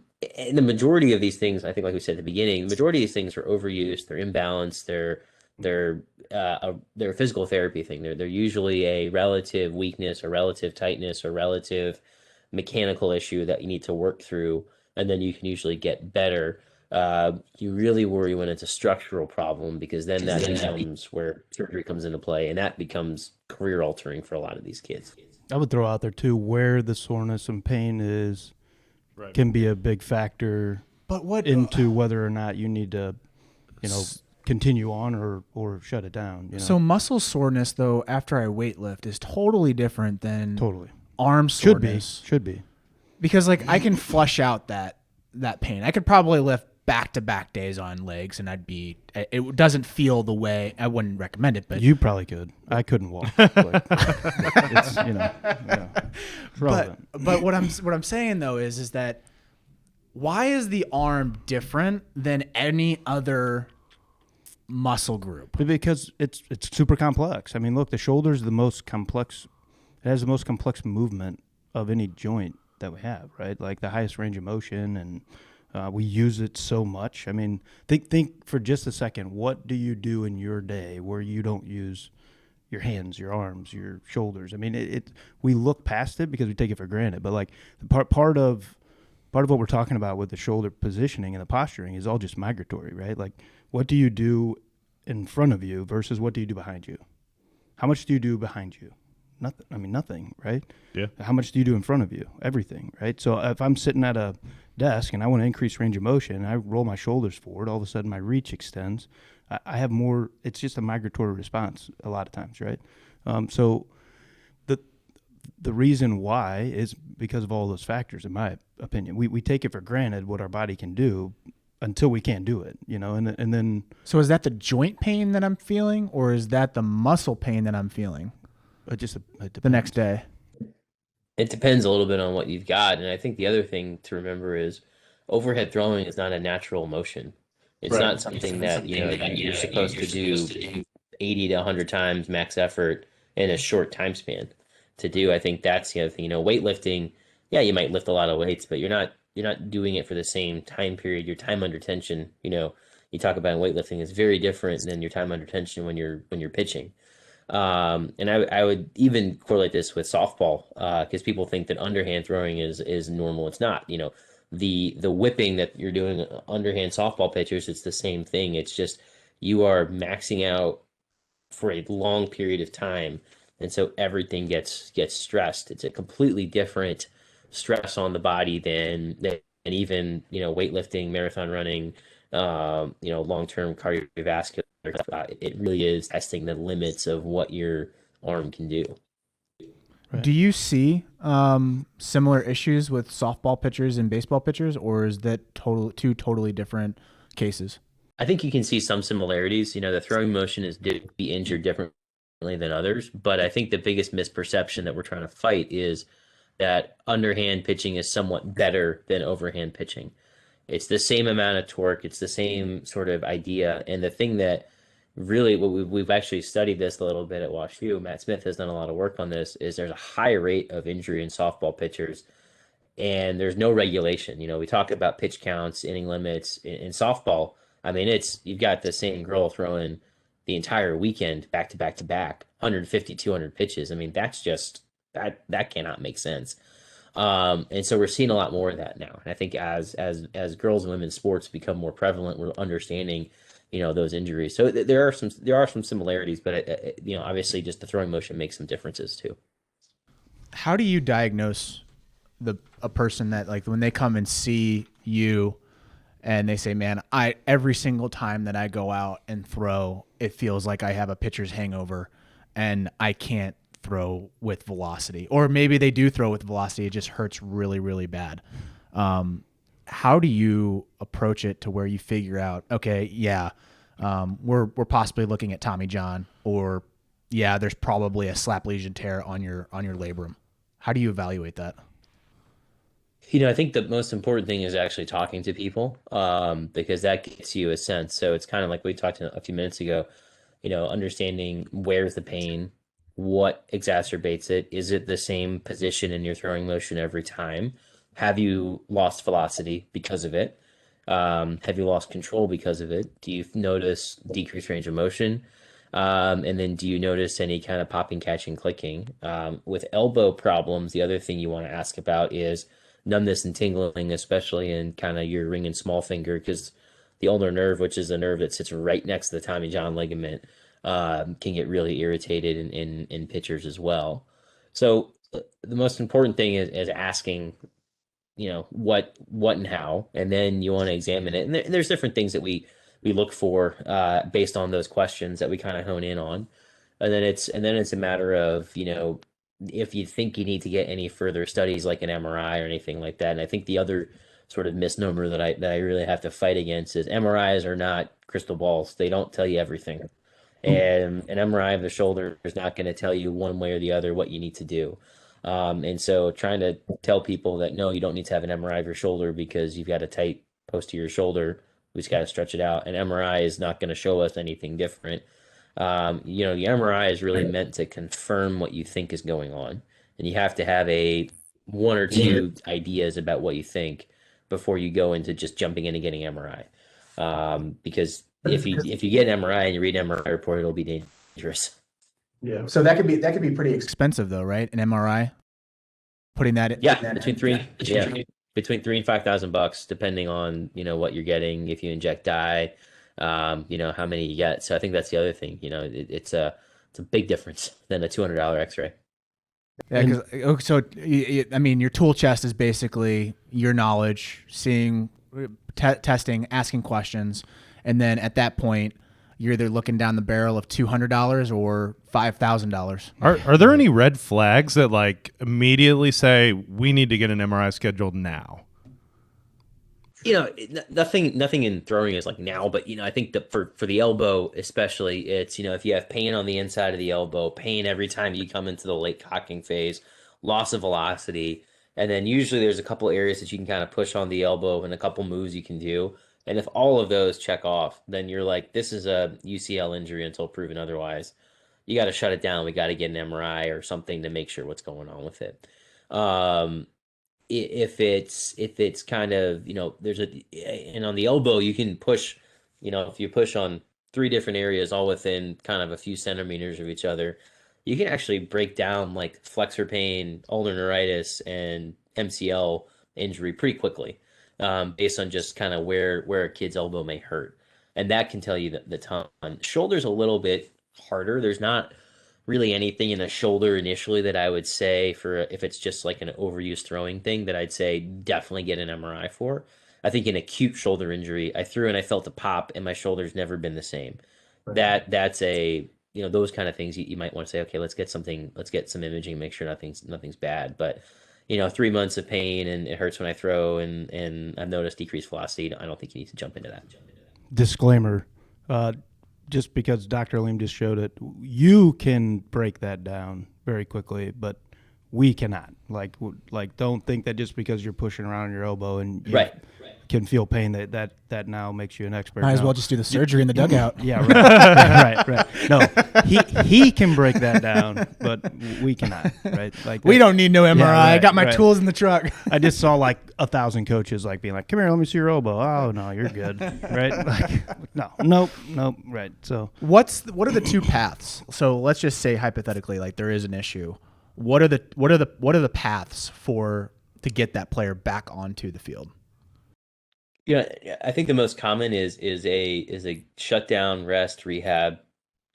the majority of these things, I think, like we said at the beginning, the majority of these things are overuse, they're imbalanced, they're a physical therapy thing. They're usually a relative weakness or relative tightness or relative mechanical issue that you need to work through, and then you can usually get better. You really worry when it's a structural problem, because then that becomes where surgery comes into play, and that becomes career altering for a lot of these kids. I would throw out there too, where the soreness and pain is can be a big factor into whether or not you need to, continue on or shut it down. So muscle soreness, though, after I weightlift is totally different than arm soreness. Should be. Because I can flush out that pain. I could probably lift back-to-back days on legs, and it doesn't feel the way. I wouldn't recommend it, but you probably could. I couldn't walk. It's relevant. But what I'm saying though is that why is the arm different than any other muscle group? Because it's super complex. I mean, look, the shoulder is the most complex. It has the most complex movement of any joint that we have, right? Like the highest range of motion, and we use it so much. I mean, think for just a second, what do you do in your day where you don't use your hands, your arms, your shoulders? I mean, we look past it because we take it for granted. But like part of what we're talking about with the shoulder positioning and the posturing is all just migratory, right? Like, what do you do in front of you versus what do you do behind you? How much do you do behind you? Nothing. I mean, nothing, right? Yeah. How much do you do in front of you? Everything, right? So if I'm sitting at a desk and I want to increase range of motion and I roll my shoulders forward, all of a sudden my reach extends. I have more. It's just a migratory response a lot of times, right? So the reason why is because of all those factors, in my opinion. We take it for granted what our body can do until we can't do it, and then. So is that the joint pain that I'm feeling, or is that the muscle pain that I'm feeling? The next day. It depends a little bit on what you've got. And I think the other thing to remember is overhead throwing is not a natural motion. It's not something that, you're supposed to do 80 to 100 times max effort in a short time span to do. I think that's the other thing. Weightlifting, yeah, you might lift a lot of weights, but you're not doing it for the same time period. Your time under tension, you talk about in weightlifting is very different than your time under tension when you're pitching. And I would even correlate this with softball, because people think that underhand throwing is normal. It's not. The whipping that you're doing underhand softball pitchers, it's the same thing. It's just you are maxing out for a long period of time, and so everything gets stressed. It's a completely different stress on the body than even weightlifting, marathon running, long-term cardiovascular. It really is testing the limits of what your arm can do. Right. Do you see similar issues with softball pitchers and baseball pitchers, or is that two totally different cases? I think you can see some similarities. The throwing motion is to be injured differently than others. But I think the biggest misperception that we're trying to fight is that underhand pitching is somewhat better than overhand pitching. It's the same amount of torque. It's the same sort of idea. And the thing that really, what we've actually studied this a little bit at WashU, Matt Smith has done a lot of work on this, is there's a high rate of injury in softball pitchers and there's no regulation. We talk about pitch counts, inning limits in softball. I mean, you've got the same girl throwing the entire weekend back to back to back, 150, 200 pitches. I mean, that's just that cannot make sense. And so we're seeing a lot more of that now. And I think as girls and women's sports become more prevalent, we're understanding, those injuries. So there are some similarities, but obviously just the throwing motion makes some differences too. How do you diagnose a person that, like, when they come and see you and they say, man, every single time that I go out and throw, it feels like I have a pitcher's hangover and I can't throw with velocity, or maybe they do throw with velocity, it just hurts really, really bad. How do you approach it to where you figure out, okay, yeah, we're possibly looking at Tommy John, or yeah, there's probably a slap lesion tear on your labrum? How do you evaluate that? I think the most important thing is actually talking to people, because that gets you a sense. So it's kind of like we talked a few minutes ago, understanding where's the pain, what exacerbates it. Is it the same position in your throwing motion every time? Have you lost velocity because of it? Have you lost control because of it? Do you notice decreased range of motion? And then do you notice any kind of popping, catching, clicking? With elbow problems, the other thing you want to ask about is numbness and tingling, especially in kind of your ring and small finger, because the ulnar nerve, which is a nerve that sits right next to the Tommy John ligament, can get really irritated in pitchers as well. So the most important thing is asking, what and how, and then you want to examine it. And there's different things that we look for based on those questions that we kind of hone in on. And then it's a matter of, if you think you need to get any further studies like an MRI or anything like that. And I think the other sort of misnomer that I really have to fight against is MRIs are not crystal balls. They don't tell you everything. And an MRI of the shoulder is not going to tell you one way or the other what you need to do. And so trying to tell people that, no, you don't need to have an MRI of your shoulder because you've got a tight posterior shoulder. We just got to stretch it out. An MRI is not going to show us anything different. The MRI is really meant to confirm what you think is going on. And you have to have one or two ideas about what you think before you go into just jumping in and getting MRI. Because if you get an MRI and you read an MRI report, it'll be dangerous. Yeah. So that could be pretty expensive though, right? An MRI, putting that in. Yeah, between $3,000 and $5,000, depending on what you're getting. If you inject dye, how many you get. So I think that's the other thing. It's a big difference than a $200 X-ray. Yeah, because so I mean, your tool chest is basically your knowledge, seeing, testing, asking questions, and then at that point, you're either looking down the barrel of $200 or $5,000. Are there any red flags that like immediately say we need to get an MRI scheduled now? Nothing in throwing is like now, but I think that for the elbow especially, it's if you have pain on the inside of the elbow, pain every time you come into the late cocking phase, loss of velocity, and then usually there's a couple areas that you can kind of push on the elbow and a couple moves you can do. And if all of those check off, then you're like, this is a UCL injury until proven otherwise. You got to shut it down. We got to get an MRI or something to make sure what's going on with it. If it's kind of, and on the elbow, you can push, if you push on 3 different areas, all within kind of a few centimeters of each other, you can actually break down like flexor pain, ulnar neuritis, and MCL injury pretty quickly. Based on just kind of where a kid's elbow may hurt. And that can tell you the ton. Shoulder's a little bit harder. There's not really anything in the shoulder initially that I would say if it's just like an overuse throwing thing that I'd say definitely get an MRI for. I think an acute shoulder injury, I threw and I felt a pop and my shoulder's never been the same. Right. That's those kind of things you might want to say, okay, let's get some imaging, make sure nothing's bad. But 3 months of pain and it hurts when I throw and I've noticed decreased velocity, I don't think you need to jump into that. Disclaimer, just because Dr. Aleem just showed it, you can break that down very quickly, but we cannot. Like don't think that just because you're pushing around your elbow and you can feel pain that now makes you an expert. Might as well just do the surgery in the dugout. Yeah, right. right. No, he can break that down, but we cannot. Right? Like we don't need no MRI. Yeah, right, I got my right. tools in the truck. I just saw like 1,000 coaches like being like, "Come here, let me see your elbow." Oh no, you're good. Right? Like nope. Right. So What are the two paths? So let's just say hypothetically, like there is an issue. What are the paths to get that player back onto the field? Yeah, I think the most common is a shutdown, rest, rehab,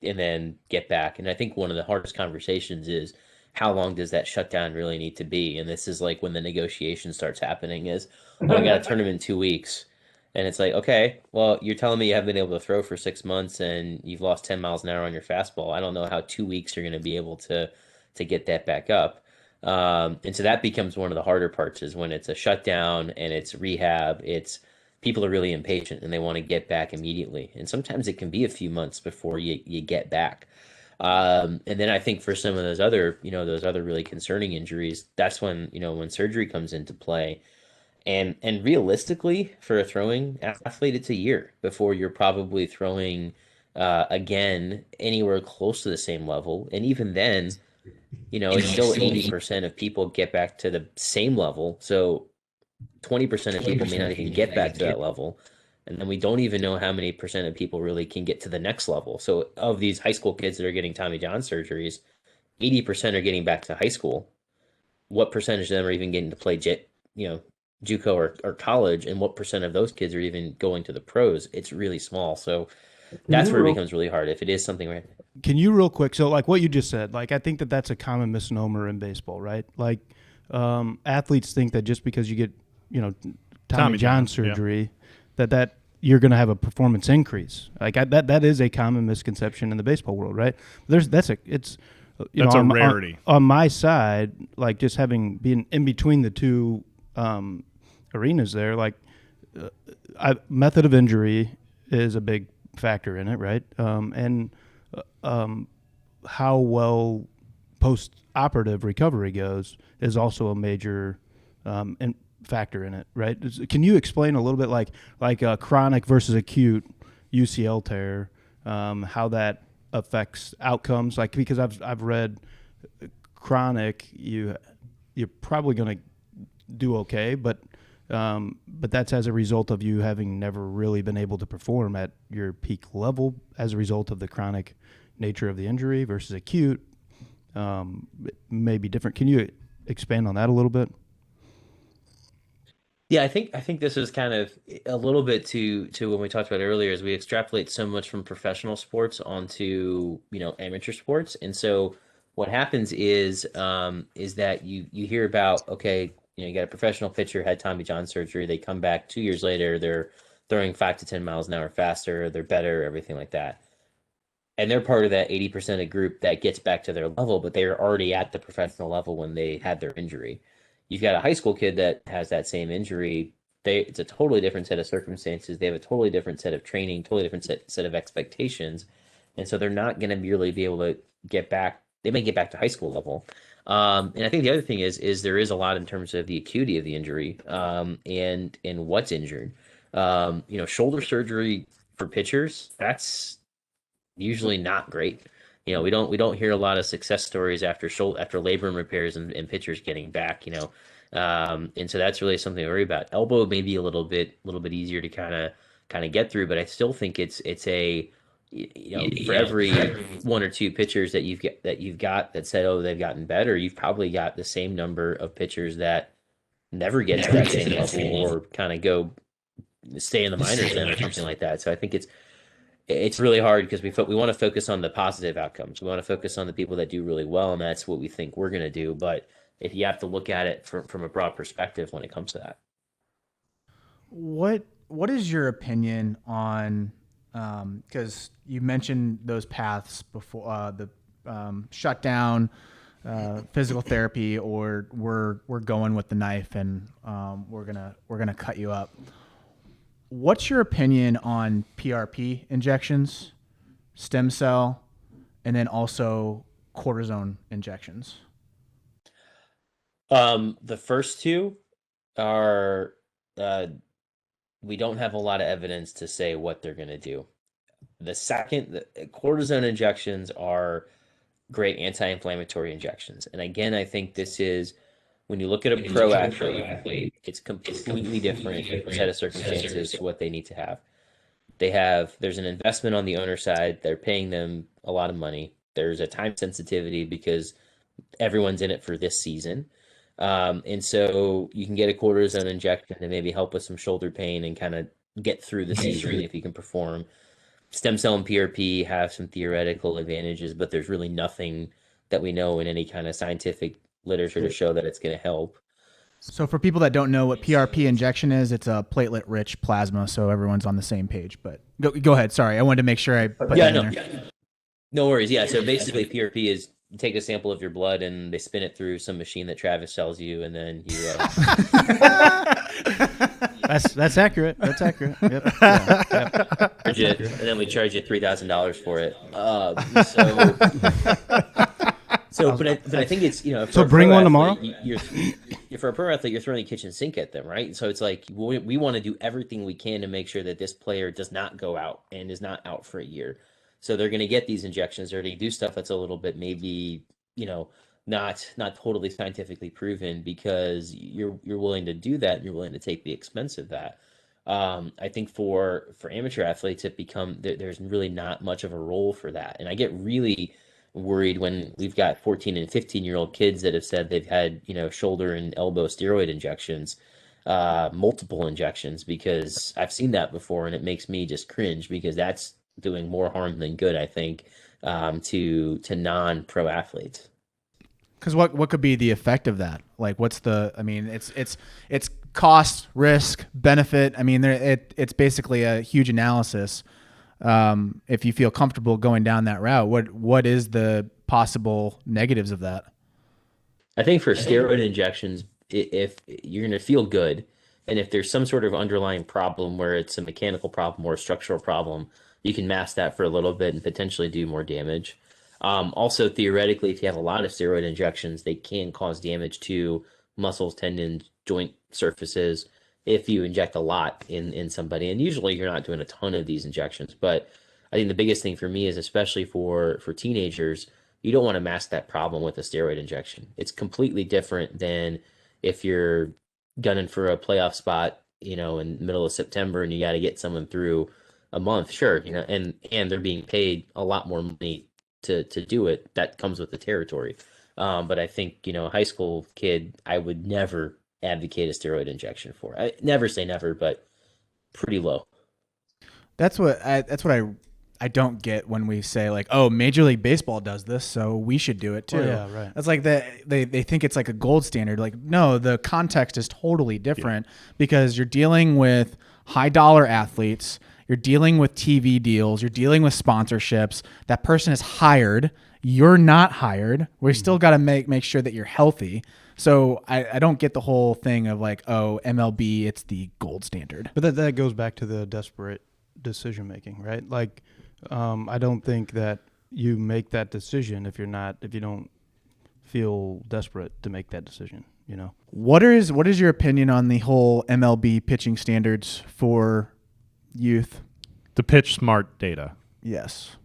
and then get back. And I think one of the hardest conversations is how long does that shutdown really need to be? And this is like when the negotiation starts happening is, oh, I got to turn him in 2 weeks. And it's like, okay, well, you're telling me you haven't been able to throw for 6 months and you've lost 10 miles an hour on your fastball. I don't know how 2 weeks you're going to be able to get that back up. And so that becomes one of the harder parts is when it's a shutdown and it's rehab, people are really impatient and they want to get back immediately. And sometimes it can be a few months before you get back. And then I think for some of those other really concerning injuries, that's when, when surgery comes into play. And realistically, for a throwing athlete, it's a year before you're probably throwing again anywhere close to the same level. And even then, it's still 80% of people get back to the same level. So 20% of people may not even get back to that level. And then we don't even know how many percent of people really can get to the next level. So of these high school kids that are getting Tommy John surgeries, 80% are getting back to high school. What percentage of them are even getting to play JUCO or college? And what percent of those kids are even going to the pros? It's really small. So that's where it becomes really hard if it is something right. Can you real quick? So like what you just said, like I think that's a common misnomer in baseball, right? Like athletes think that just because you get Tommy John surgery, that you're going to have a performance increase. Like that is a common misconception in the baseball world, right? That's a rarity. On my side, like just being in between the two arenas there, like method of injury is a big factor in it, right? And how well post-operative recovery goes is also a major factor in it, right? Can you explain a little bit like a chronic versus acute UCL tear, how that affects outcomes? Like because I've read chronic, you're probably going to do okay, but that's as a result of you having never really been able to perform at your peak level as a result of the chronic nature of the injury versus acute. It may be different. Can you expand on that a little bit? Yeah, I think this is kind of a little bit to when we talked about earlier, is we extrapolate so much from professional sports onto amateur sports, and so what happens is that you hear about, okay, you got a professional pitcher had Tommy John surgery, they come back 2 years later, they're throwing 5 to 10 miles an hour faster, they're better, everything like that, and they're part of that 80% of group that gets back to their level, but they are already at the professional level when they had their injury. You've got a high school kid that has that same injury. It's a totally different set of circumstances. They have a totally different set of training, totally different set of expectations. And so they're not going to really be able to get back. They may get back to high school level. And I think the other thing is there is a lot in terms of the acuity of the injury and what's injured. Shoulder surgery for pitchers, that's usually not great. We don't hear a lot of success stories after labrum repairs and pitchers getting back. And so that's really something to worry about. Elbow may be a little bit easier to kind of get through, but I still think it's a for every one or two pitchers that you've got that said, oh, they've gotten better, you've probably got the same number of pitchers that never get to that same level or kind of go stay in the minors then or something like that. So I think it's really hard because we want to focus on the positive outcomes. We want to focus on the people that do really well, and that's what we think we're going to do. But if you have to look at it from a broad perspective when it comes to that. What is your opinion on, because you mentioned those paths before, the shutdown, physical therapy, or we're going with the knife and we're gonna cut you up. What's your opinion on PRP injections stem cell, and then also cortisone injections? The first two are uh, we don't have a lot of evidence to say what they're going to do. The cortisone injections are great anti-inflammatory injections. And again, I think this is when you look at a pro athlete, it's completely different set of circumstances to what they need to have. There's an investment on the owner side. They're paying them a lot of money. There's a time sensitivity because everyone's in it for this season. And so you can get a cortisone injection to maybe help with some shoulder pain and kind of get through the season if you can perform. Stem cell and PRP have some theoretical advantages, but there's really nothing that we know in any kind of scientific literature to show that it's going to help. So for people that don't know what PRP injection is, it's a platelet-rich plasma, so everyone's on the same page. But go ahead. Sorry, I wanted to make sure I put that in there. No worries. Yeah, so basically PRP is you take a sample of your blood and they spin it through some machine that Travis sells you, and then you. That's accurate. That's accurate. Yep. Yeah, yep. And then we charge you $3,000 for it. But I think it's So bring one tomorrow. For a pro athlete, you're throwing the kitchen sink at them, right? So it's like we want to do everything we can to make sure that this player does not go out and is not out for a year. So they're going to get these injections. They're going to do stuff that's a little bit maybe not totally scientifically proven because you're willing to do that and you're willing to take the expense of that. I think for amateur athletes, there's really not much of a role for that, and I get really worried when we've got 14 and 15-year-old kids that have said they've had shoulder and elbow steroid injections, multiple injections, because I've seen that before and it makes me just cringe because that's doing more harm than good, I think, to non-pro athletes. Because what could be the effect of that? Like, it's cost, risk, benefit. I mean, it's basically a huge analysis. If you feel comfortable going down that route, what is the possible negatives of that? I think for steroid injections, if you're going to feel good, and if there's some sort of underlying problem where it's a mechanical problem or a structural problem, you can mask that for a little bit and potentially do more damage. Also, theoretically, if you have a lot of steroid injections, they can cause damage to muscles, tendons, joint surfaces if you inject a lot in somebody. And usually you're not doing a ton of these injections. But I think the biggest thing for me is, especially for teenagers, you don't want to mask that problem with a steroid injection. It's completely different than if you're gunning for a playoff spot, in the middle of September and you got to get someone through a month. Sure, and they're being paid a lot more money to do it. That comes with the territory. But I think, a high school kid, I would never advocate a steroid injection for. I never say never, but pretty low. That's what I don't get when we say like, oh, Major League Baseball does this, so we should do it too. Oh, yeah, right. That's like they think it's like a gold standard. Like, no, the context is totally different because you're dealing with high dollar athletes. You're dealing with TV deals. You're dealing with sponsorships. That person is hired. You're not hired. We still got to make sure that you're healthy. So I don't get the whole thing of like, oh, MLB, it's the gold standard. But that goes back to the desperate decision making, right? Like, I don't think that you make that decision if you don't feel desperate to make that decision. What is your opinion on the whole MLB pitching standards for youth? The pitch smart data. Yes.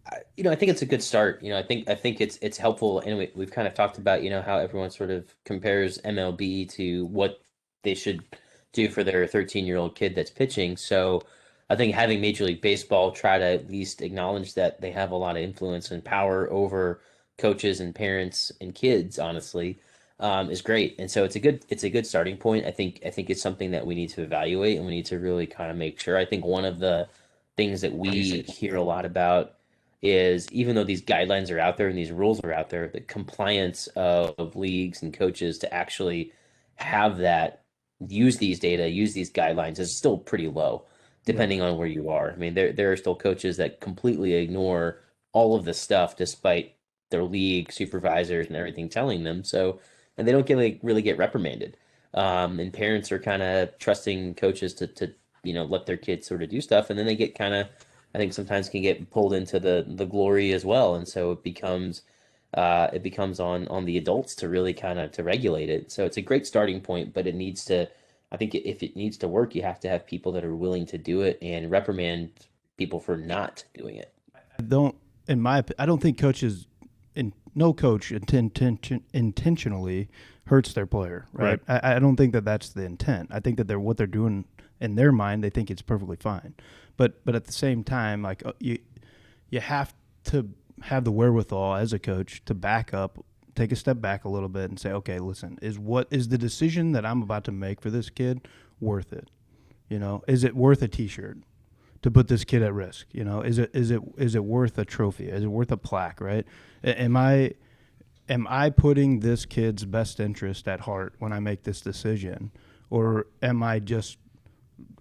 I think it's a good start. I think it's helpful, and we've kind of talked about how everyone sort of compares MLB to what they should do for their 13-year-old kid that's pitching. So I think having Major League Baseball try to at least acknowledge that they have a lot of influence and power over coaches and parents and kids, honestly, is great. And so it's a good starting point. I think it's something that we need to evaluate and we need to really kind of make sure. I think one of the things that we hear a lot about is, even though these guidelines are out there and these rules are out there, the compliance of leagues and coaches to actually have that, use these data, use these guidelines is still pretty low, depending on where you are. I mean, there are still coaches that completely ignore all of this stuff despite their league supervisors and everything telling them. So, and they don't really get reprimanded. And parents are kind of trusting coaches to let their kids sort of do stuff, and then they get kind of I think sometimes can get pulled into the glory as well, and so it becomes on the adults to really kind of to regulate it. So it's a great starting point, but it needs to. I think if it needs to work, you have to have people that are willing to do it and reprimand people for not doing it. I don't think coaches, no coach intentionally hurts their player, right? I don't think that that's the intent. I think that what they're doing in their mind, they think it's perfectly fine. But at the same time, like you have to have the wherewithal as a coach to back up, take a step back a little bit and say, okay, listen, is the decision that I'm about to make for this kid worth it? You know, is it worth a T-shirt to put this kid at risk? You know, is it worth a trophy? Is it worth a plaque? Right? Am I putting this kid's best interest at heart when I make this decision, or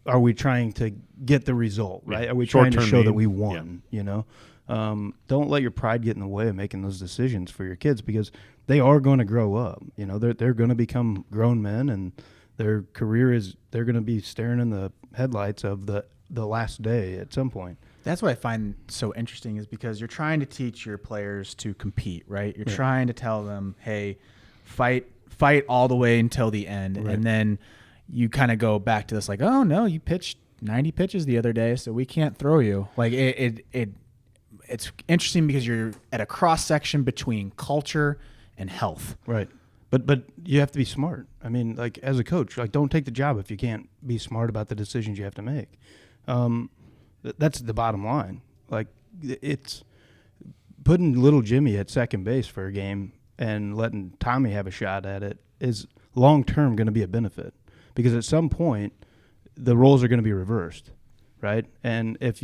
are we trying to get the result, right? Are we trying to show that we won, you know? Don't let your pride get in the way of making those decisions for your kids, because they are going to grow up. You know, they're going to become grown men, and their career they're going to be staring in the headlights of the last day at some point. That's what I find so interesting, is because you're trying to teach your players to compete, right? You're trying to tell them, hey, fight all the way until the end. Right. And then you kind of go back to this like, oh, no, you pitched 90 pitches the other day, so we can't throw you. Like it's interesting because you're at a cross section between culture and health. Right. But you have to be smart. I mean, like as a coach, like don't take the job if you can't be smart about the decisions you have to make. That's the bottom line. Like it's putting little Jimmy at second base for a game and letting Tommy have a shot at it is long term going to be a benefit, because at some point the roles are going to be reversed, right? And if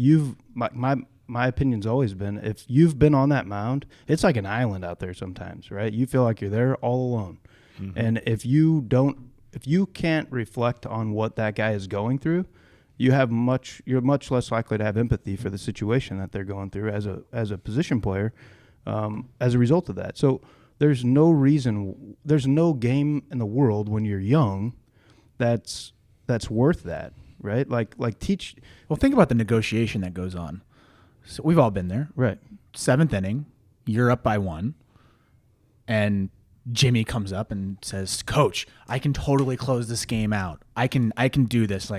my opinion's always been, if you've been on that mound, it's like an island out there sometimes, right? You feel like you're there all alone. Mm-hmm. And if you can't reflect on what that guy is going through, you're much less likely to have empathy for the situation that they're going through as a position player, as a result of that. So there's no game in the world when you're young that's worth that, right? Like teach. Well, think about the negotiation that goes on. So we've all been there, right? 7th inning, you're up by 1, and Jimmy comes up and says, "Coach, I can totally close this game out. I can do this."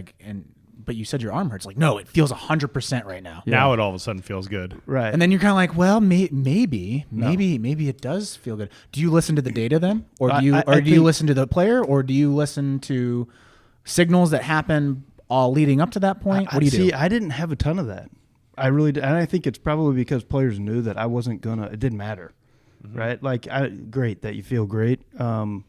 But you said your arm hurts. Like, no, it feels 100% right now. Yeah. Now it all of a sudden feels good, right? And then you're kind of like, well, maybe it does feel good. Do you listen to the data then, or do you listen to the player, or do you listen to signals that happen all leading up to that point? What do you do? I didn't have a ton of that. I really did. And I think it's probably because players knew that I wasn't it didn't matter, right? Like, great that you feel great. I'm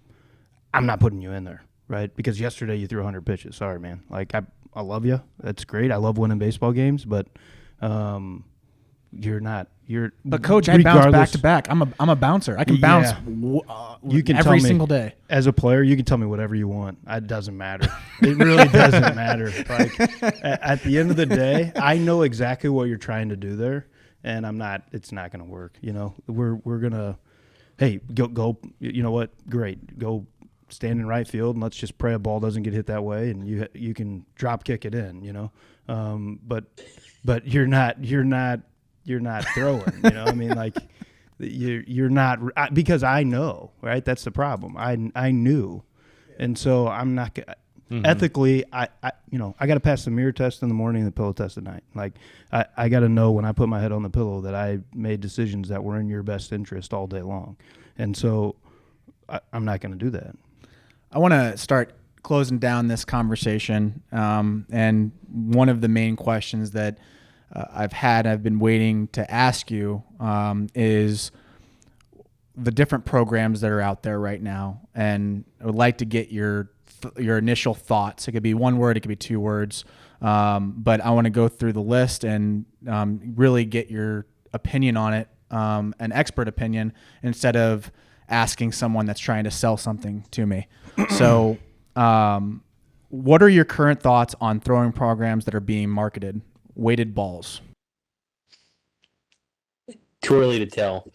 not putting you in there, right? Because yesterday you threw 100 pitches. Sorry, man. Like, I love you. That's great. I love winning baseball games, but you're not. But coach, I bounce back to back. I'm a bouncer. I can bounce. You can every single day. As a player, you can tell me whatever you want. It doesn't matter. It really doesn't matter. Like at the end of the day, I know exactly what you're trying to do there, and I'm not. It's not going to work. You know, we're gonna. Hey, go. You know what? Great. Go stand in right field, and let's just pray a ball doesn't get hit that way, and you can drop kick it in. You know, but you're not throwing, you know. I mean, like you're not, because I know, right? That's the problem. I knew, and so I'm not ethically. I got to pass the mirror test in the morning and the pillow test at night. Like I got to know when I put my head on the pillow that I made decisions that were in your best interest all day long, and so I'm not going to do that. I want to start closing down this conversation, and one of the main questions that I've been waiting to ask you is the different programs that are out there right now, and I would like to get your initial thoughts. It could be one word, it could be 2 words, but I want to go through the list and really get your opinion on it, an expert opinion, instead of asking someone that's trying to sell something to me. So what are your current thoughts on throwing programs that are being marketed? Weighted balls. Too early to tell,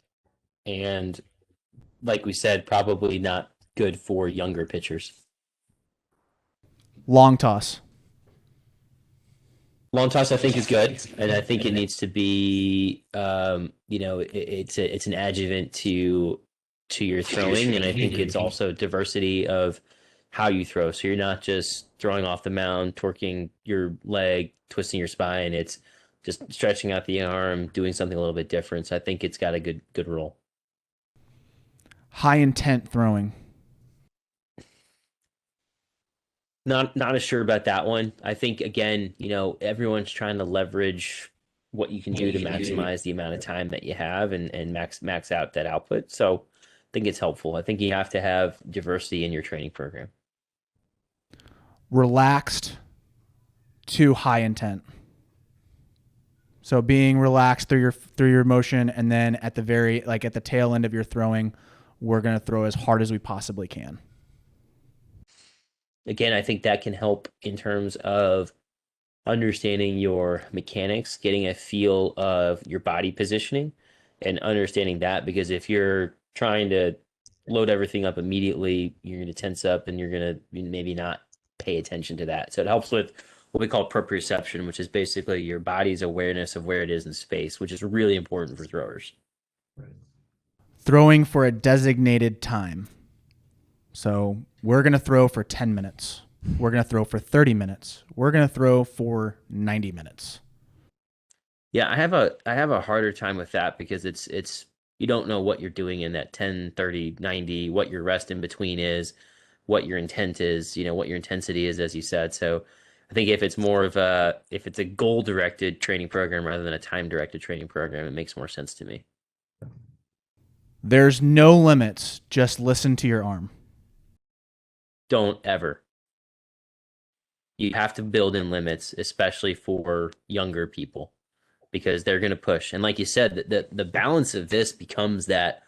and like we said, probably not good for younger pitchers. Long toss. Long toss, I think, is good, and I think it needs to be, it's an adjuvant to your throwing, and I think it's also diversity of how you throw. So you're not just throwing off the mound, torquing your leg, twisting your spine. It's just stretching out the arm, doing something a little bit different. So I think it's got a good role. High intent throwing. Not as sure about that one. I think again, everyone's trying to leverage what you can do to maximize the amount of time that you have and max out that output. So I think it's helpful. I think you have to have diversity in your training program. Relaxed to high intent. So being relaxed through your motion, and then at the tail end of your throwing, we're going to throw as hard as we possibly can. Again, I think that can help in terms of understanding your mechanics, getting a feel of your body positioning, and understanding that, because if you're trying to load everything up immediately, you're going to tense up and you're going to maybe not pay attention to that. So it helps with what we call proprioception, which is basically your body's awareness of where it is in space, which is really important for throwers. Throwing for a designated time. So we're going to throw for 10 minutes. We're going to throw for 30 minutes. We're going to throw for 90 minutes. Yeah, I have a harder time with that, because it's you don't know what you're doing in that 10, 30, 90, what your rest in between is, what your intent is, what your intensity is, as you said. So I think if it's a goal directed training program rather than a time directed training program, it makes more sense to me. There's no limits. Just listen to your arm. Don't ever. You have to build in limits, especially for younger people, because they're going to push. And like you said, the balance of this becomes that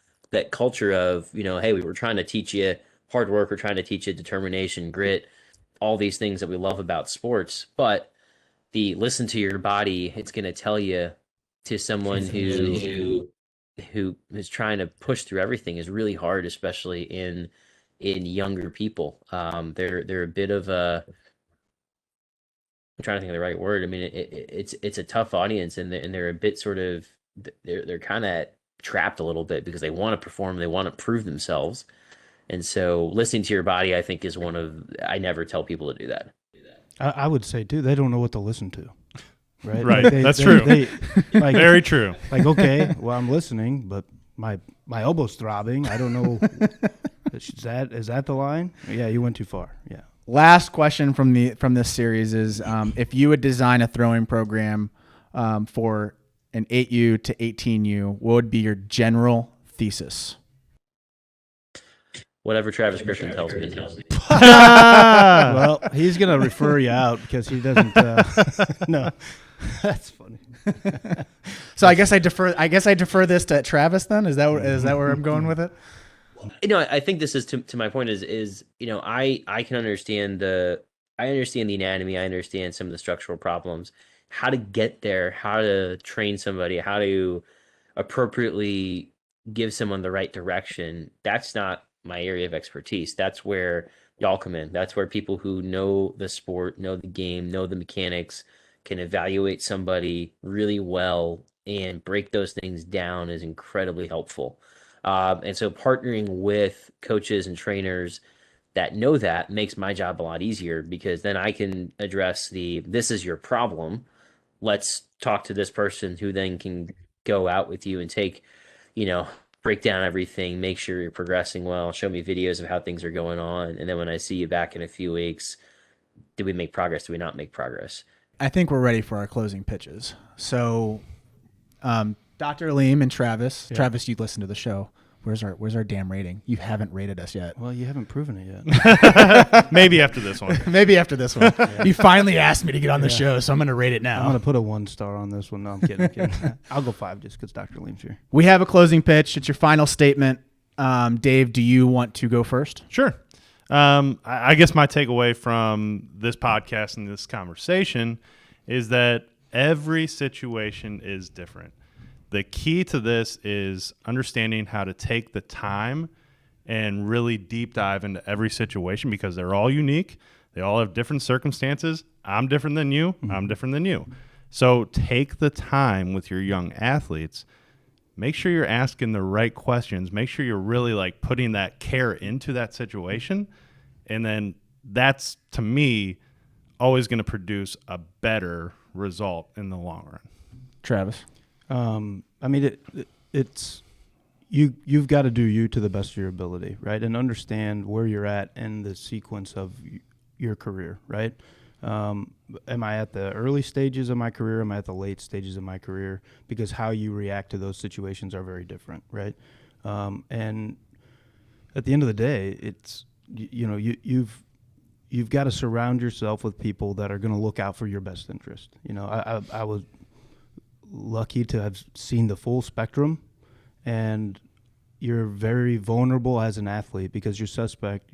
culture of, hey, we were trying to teach you hard work, we're trying to teach you determination, grit, all these things that we love about sports. But the listen to your body, it's going to tell you, to someone who is trying to push through everything, is really hard, especially in younger people. They're a bit of a, I'm trying to think of the right word. I mean, it's a tough audience, and they're a bit sort of, they're kind of trapped a little bit, because they want to perform, they want to prove themselves. And so listening to your body, I think, is I never tell people to do that. I would say too, they don't know what to listen to. Right. Right. Like That's true. Very true. Like, okay, well, I'm listening, but my elbow's throbbing. I don't know. Is that the line? Yeah, you went too far. Yeah. Last question from this series is, if you would design a throwing program for an 8U to 18U, what would be your general thesis? Whatever Travis Griffin tells me. Well, he's going to refer you out because he doesn't. No, that's funny. So I guess I defer this to Travis then. Is that where I'm going with it? I think this is to my point is I can understand the anatomy, I understand some of the structural problems, how to get there, how to train somebody, how to appropriately give someone the right direction. That's not my area of expertise. That's where y'all come in. That's where people who know the sport, know the game, know the mechanics, can evaluate somebody really well and break those things down is incredibly helpful. And so partnering with coaches and trainers that know that makes my job a lot easier, because then I can address this is your problem. Let's talk to this person who then can go out with you and take, break down everything, make sure you're progressing well, show me videos of how things are going on. And then when I see you back in a few weeks, did we make progress? Did we not make progress? I think we're ready for our closing pitches. So, Dr. Aleem and Travis. Yeah. Travis, you listen to the show. Where's our damn rating? You haven't rated us yet. Well, you haven't proven it yet. Maybe after this one. Maybe after this one. Yeah. You finally asked me to get on the show, so I'm going to rate it now. I'm going to put a 1 star on this one. No, I'm kidding. I'll go 5 just because Dr. Aleem's here. We have a closing pitch. It's your final statement. Dave, do you want to go first? Sure. I guess my takeaway from this podcast and this conversation is that every situation is different. The key to this is understanding how to take the time and really deep dive into every situation, because they're all unique. They all have different circumstances. I'm different than you. I'm different than you. So take the time with your young athletes. Make sure you're asking the right questions. Make sure you're really like putting that care into that situation. And then that's, to me, always going to produce a better result in the long run. Travis? I mean, it's you've got to do you to the best of your ability, right? And understand where you're at in the sequence of your career, right? Am I at the early stages of my career? Am I at the late stages of my career? Because how you react to those situations are very different, right? And at the end of the day, it's you've got to surround yourself with people that are going to look out for your best interest. You know, I was lucky to have seen the full spectrum, and you're very vulnerable as an athlete because you're suspect.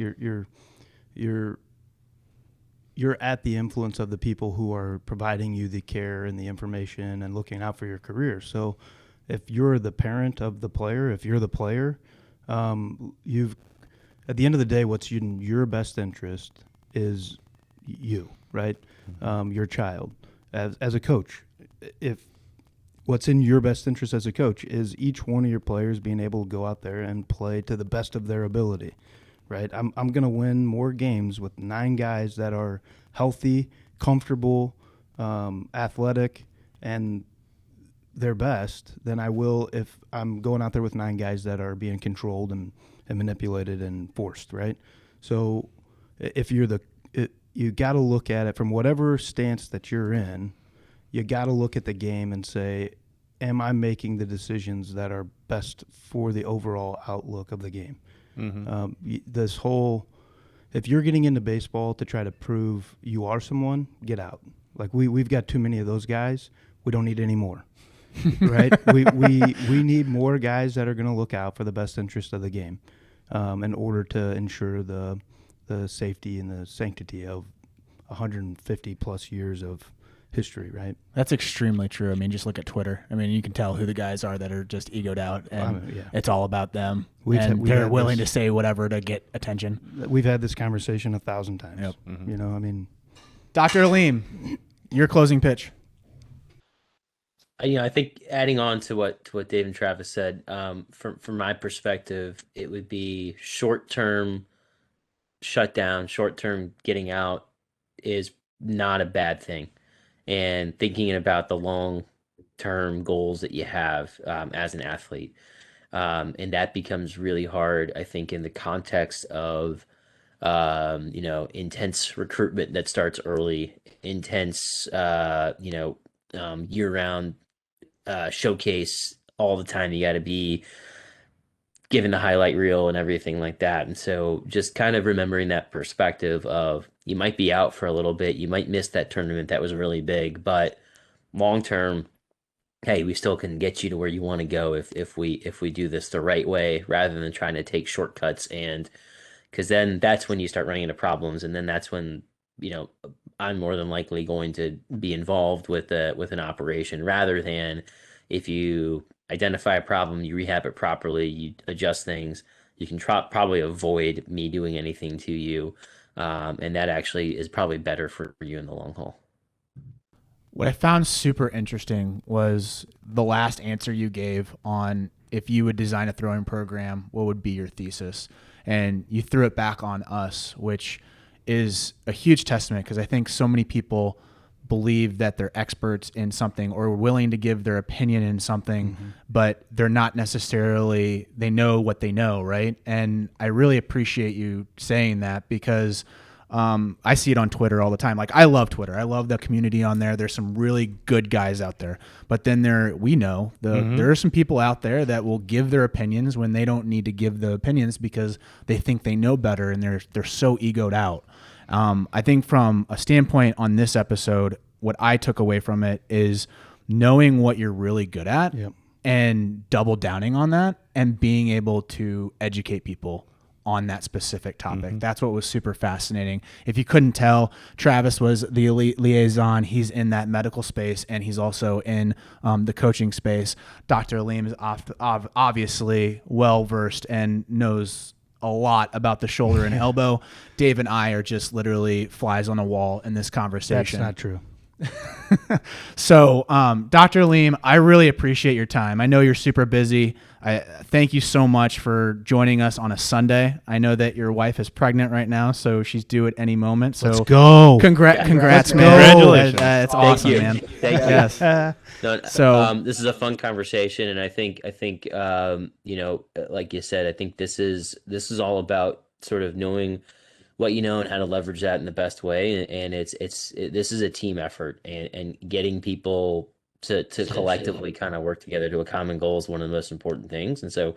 You're at the influence of the people who are providing you the care and the information and looking out for your career. So if you're the parent of the player, if you're the player, you've, at the end of the day, what's in your best interest is you, right? Your child. As a coach, if what's in your best interest as a coach is each one of your players being able to go out there and play to the best of their ability, right? I'm going to win more games with 9 guys that are healthy, comfortable, athletic, and their best than I will if I'm going out there with 9 guys that are being controlled and manipulated and forced, right? So if you're you got to look at it from whatever stance that you're in. You got to look at the game and say, am I making the decisions that are best for the overall outlook of the game? This whole, if you're getting into baseball to try to prove you are someone, get out. Like we've got too many of those guys. We don't need any more, right? We need more guys that are going to look out for the best interest of the game, in order to ensure the safety and the sanctity of 150 plus years of history, right? That's extremely true. I mean, just look at Twitter. I mean, you can tell who the guys are that are just egoed out, and it's all about them. They're willing to say whatever to get attention. We've had this conversation 1,000 times. Yep. You know, I mean, Dr. Aleem, your closing pitch. I think adding on to what Dave and Travis said, from my perspective, it would be short-term shutdown, short-term getting out is not a bad thing. And thinking about the long-term goals that you have as an athlete. And that becomes really hard, I think, in the context of, intense recruitment that starts early, intense, year-round showcase all the time. You got to be given the highlight reel and everything like that. And so just kind of remembering that perspective of you might be out for a little bit, you might miss that tournament that was really big, but long term, hey, we still can get you to where you want to go if we do this the right way rather than trying to take shortcuts. And because then that's when you start running into problems, and then that's when I'm more than likely going to be involved with an operation, rather than if you identify a problem, you rehab it properly, you adjust things, you can probably avoid me doing anything to you. And that actually is probably better for you in the long haul. What I found super interesting was the last answer you gave on if you would design a throwing program, what would be your thesis? And you threw it back on us, which is a huge testament, because I think so many people believe that they're experts in something or willing to give their opinion in something, but they're not necessarily, they know what they know, right? And I really appreciate you saying that, because I see it on Twitter all the time. Like, I love Twitter. I love the community on there. There's some really good guys out there, but then there are some people out there that will give their opinions when they don't need to give the opinions because they think they know better, and they're so egoed out. I think from a standpoint on this episode, what I took away from it is knowing what you're really good at and double downing on that and being able to educate people on that specific topic. That's what was super fascinating. If you couldn't tell, Travis was the elite liaison. He's in that medical space, and he's also in the coaching space. Dr. Aleem is obviously well-versed and knows a lot about the shoulder and elbow. Dave and I are just literally flies on the wall in this conversation. That's not true. So, Dr. Aleem, I really appreciate your time. I know you're super busy. I thank you so much for joining us on a Sunday. I know that your wife is pregnant right now, so she's due at any moment. So Let's go. Congrats, man. Congratulations. It's Thank awesome, you. man. Thank you. Yes. No, So- this is a fun conversation, and I think you know, like you said, I think this is all about sort of knowing what you know and how to leverage that in the best way. And this is a team effort, and getting people to collectively kind of work together to a common goal is one of the most important things. And so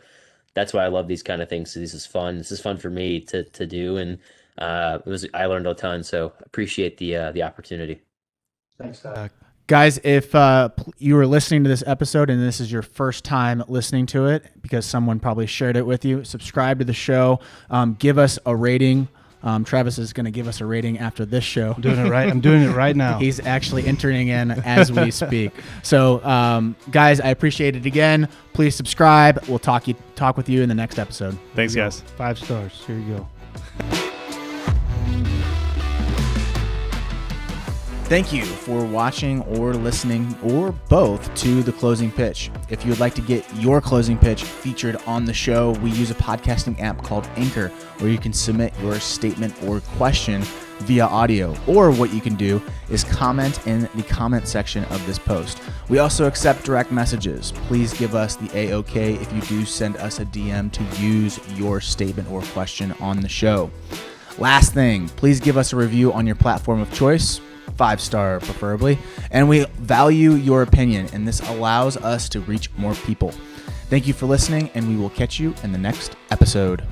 that's why I love these kind of things. So this is fun. This is fun for me to do, and I learned a ton. So appreciate the opportunity. Thanks, Doc. Guys, if you were listening to this episode and this is your first time listening to it because someone probably shared it with you, subscribe to the show. Give us a rating. Travis is going to give us a rating after this show. I'm doing it right. I'm doing it right now. He's actually entering in as we speak. So, guys, I appreciate it again. Please subscribe. We'll talk with you in the next episode. Thanks, guys. 5 stars. Here you go. Thank you for watching or listening or both to The Closing Pitch. If you would like to get your closing pitch featured on the show, we use a podcasting app called Anchor, where you can submit your statement or question via audio. Or what you can do is comment in the comment section of this post. We also accept direct messages. Please give us the A-OK if you do send us a DM to use your statement or question on the show. Last thing, please give us a review on your platform of choice. 5-star preferably, and we value your opinion, and this allows us to reach more people. Thank you for listening, and we will catch you in the next episode.